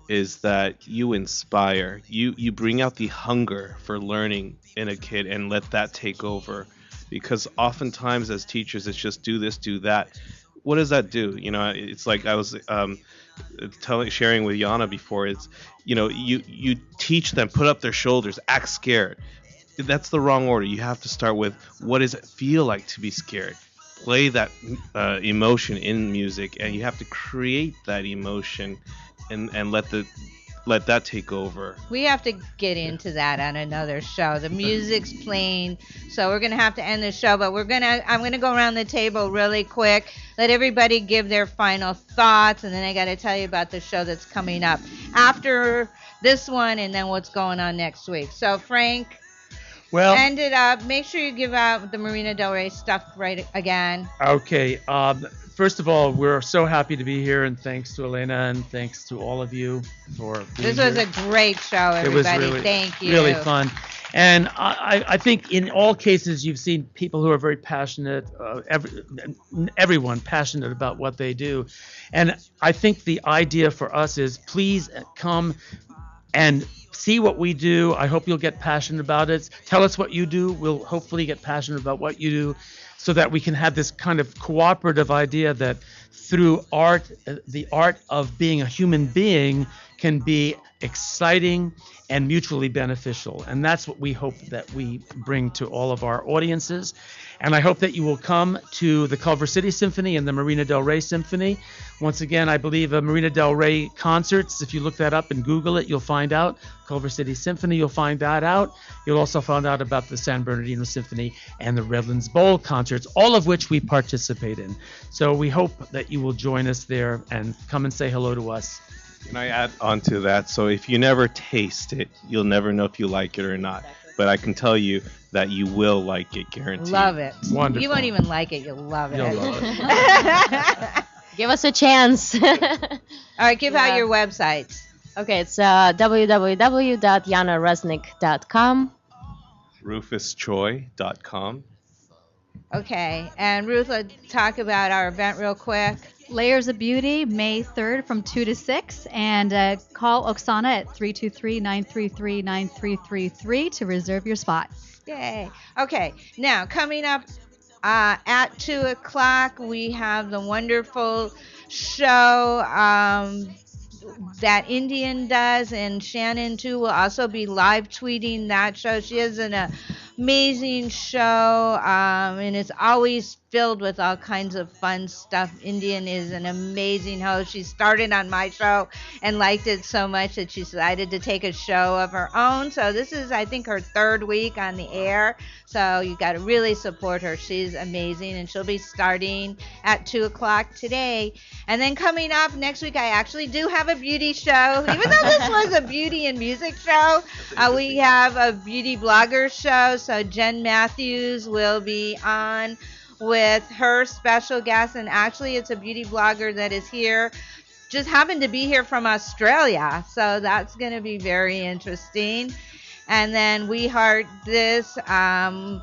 is that you inspire. You bring out the hunger for learning in a kid and let that take over, because oftentimes as teachers it's just do this, do that. What does that do? It's like I was sharing with Yana before. It's you teach them, put up their shoulders, act scared. That's the wrong order. You have to start with, what does it feel like to be scared? Play that emotion in music, and you have to create that emotion and let that take over. We have to get into that on another show. The music's playing, so we're gonna have to end the show. But I'm gonna go around the table really quick. Let everybody give their final thoughts, and then I gotta tell you about the show that's coming up after this one, and then what's going on next week. So Frank, end it up. Make sure you give out the Marina Del Rey stuff right again. Okay. First of all, we're so happy to be here, and thanks to Alayna, and thanks to all of you for being This was here. a great show, everybody. It was really, Thank you. really fun. And I think in all cases you've seen people who are very passionate, everyone passionate about what they do. And I think the idea for us is, please come and see what we do. I hope you'll get passionate about it. Tell us what you do. We'll hopefully get passionate about what you do, so that we can have this kind of cooperative idea that through art, the art of being a human being can be exciting and mutually beneficial. And that's what we hope that we bring to all of our audiences. And I hope that you will come to the Culver City Symphony and the Marina Del Rey Symphony. Once again, I believe Marina Del Rey concerts, if you look that up and Google it, you'll find out. Culver City Symphony, you'll find that out. You'll also find out about the San Bernardino Symphony and the Redlands Bowl concerts, all of which we participate in. So we hope that you will join us there and come and say hello to us. Can I add on to that? So if you never taste it, you'll never know if you like it or not. but I can tell you that you will like it, guaranteed. Love it. Wonderful. You won't even like it. You'll love it. You'll love Give us a chance. All right, give out Yeah. your websites. Okay, it's www.yanaresnick.com. RufusChoi.com. Okay, and Ruth, let's talk about our event real quick. Layers of Beauty, May 3rd from 2 to 6. And call Oksana at 323-933-9333 to reserve your spot. Yay. Okay, now coming up at 2 o'clock, we have the wonderful show that Indian does, and Shannon too will also be live tweeting that show. She has an amazing show, and it's always filled with all kinds of fun stuff. Indian is an amazing host. She started on my show and liked it so much that she decided to take a show of her own. So this is, I think, her third week on the air. So you got to really support her. She's amazing, and she'll be starting at 2 o'clock today. And then coming up next week, I actually do have a beauty show. Even though this was a beauty and music show, we have a beauty blogger show. So Jen Matthews will be on with her special guest, and actually it's a beauty blogger that is here, just happened to be here from Australia, so that's going to be very interesting. And then We Heart This, I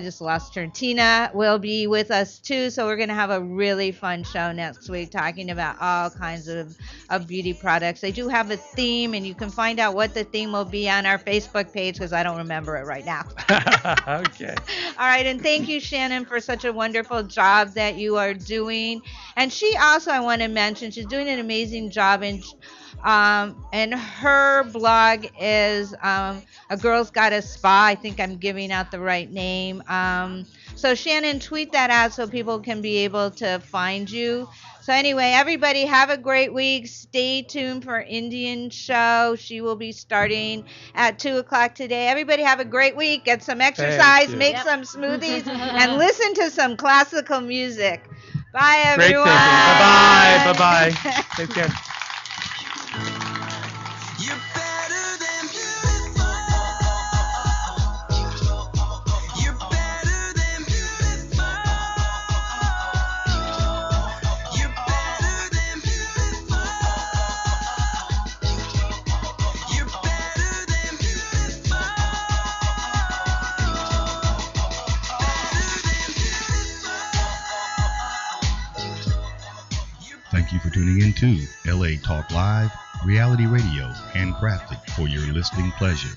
just lost her. Tina will be with us too, so we're going to have a really fun show next week talking about all kinds of beauty products. They do have a theme, and you can find out what the theme will be on our Facebook page because I don't remember it right now. Okay. All right, and thank you, Shannon, for such a wonderful job that you are doing. And she also, I want to mention, she's doing an amazing job, and her blog is A Girl's Got a Spa. I think I'm giving out the right name. So Shannon, tweet that out so people can be able to find you. So anyway, everybody have a great week. Stay tuned for Indian show. She will be starting at 2 o'clock today. Everybody have a great week. Get some exercise, you. make some smoothies, and listen to some classical music. Bye, Great everyone. thinking. Bye-bye. Bye-bye. Take care. You're better than beautiful. You're better than beautiful. You're better than beautiful. You're better than beautiful. Thank you for tuning in to LA Talk Live, reality radio handcrafted for your listening pleasure.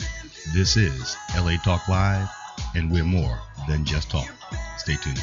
This is LA Talk Live, and we're more than just talk. Stay tuned.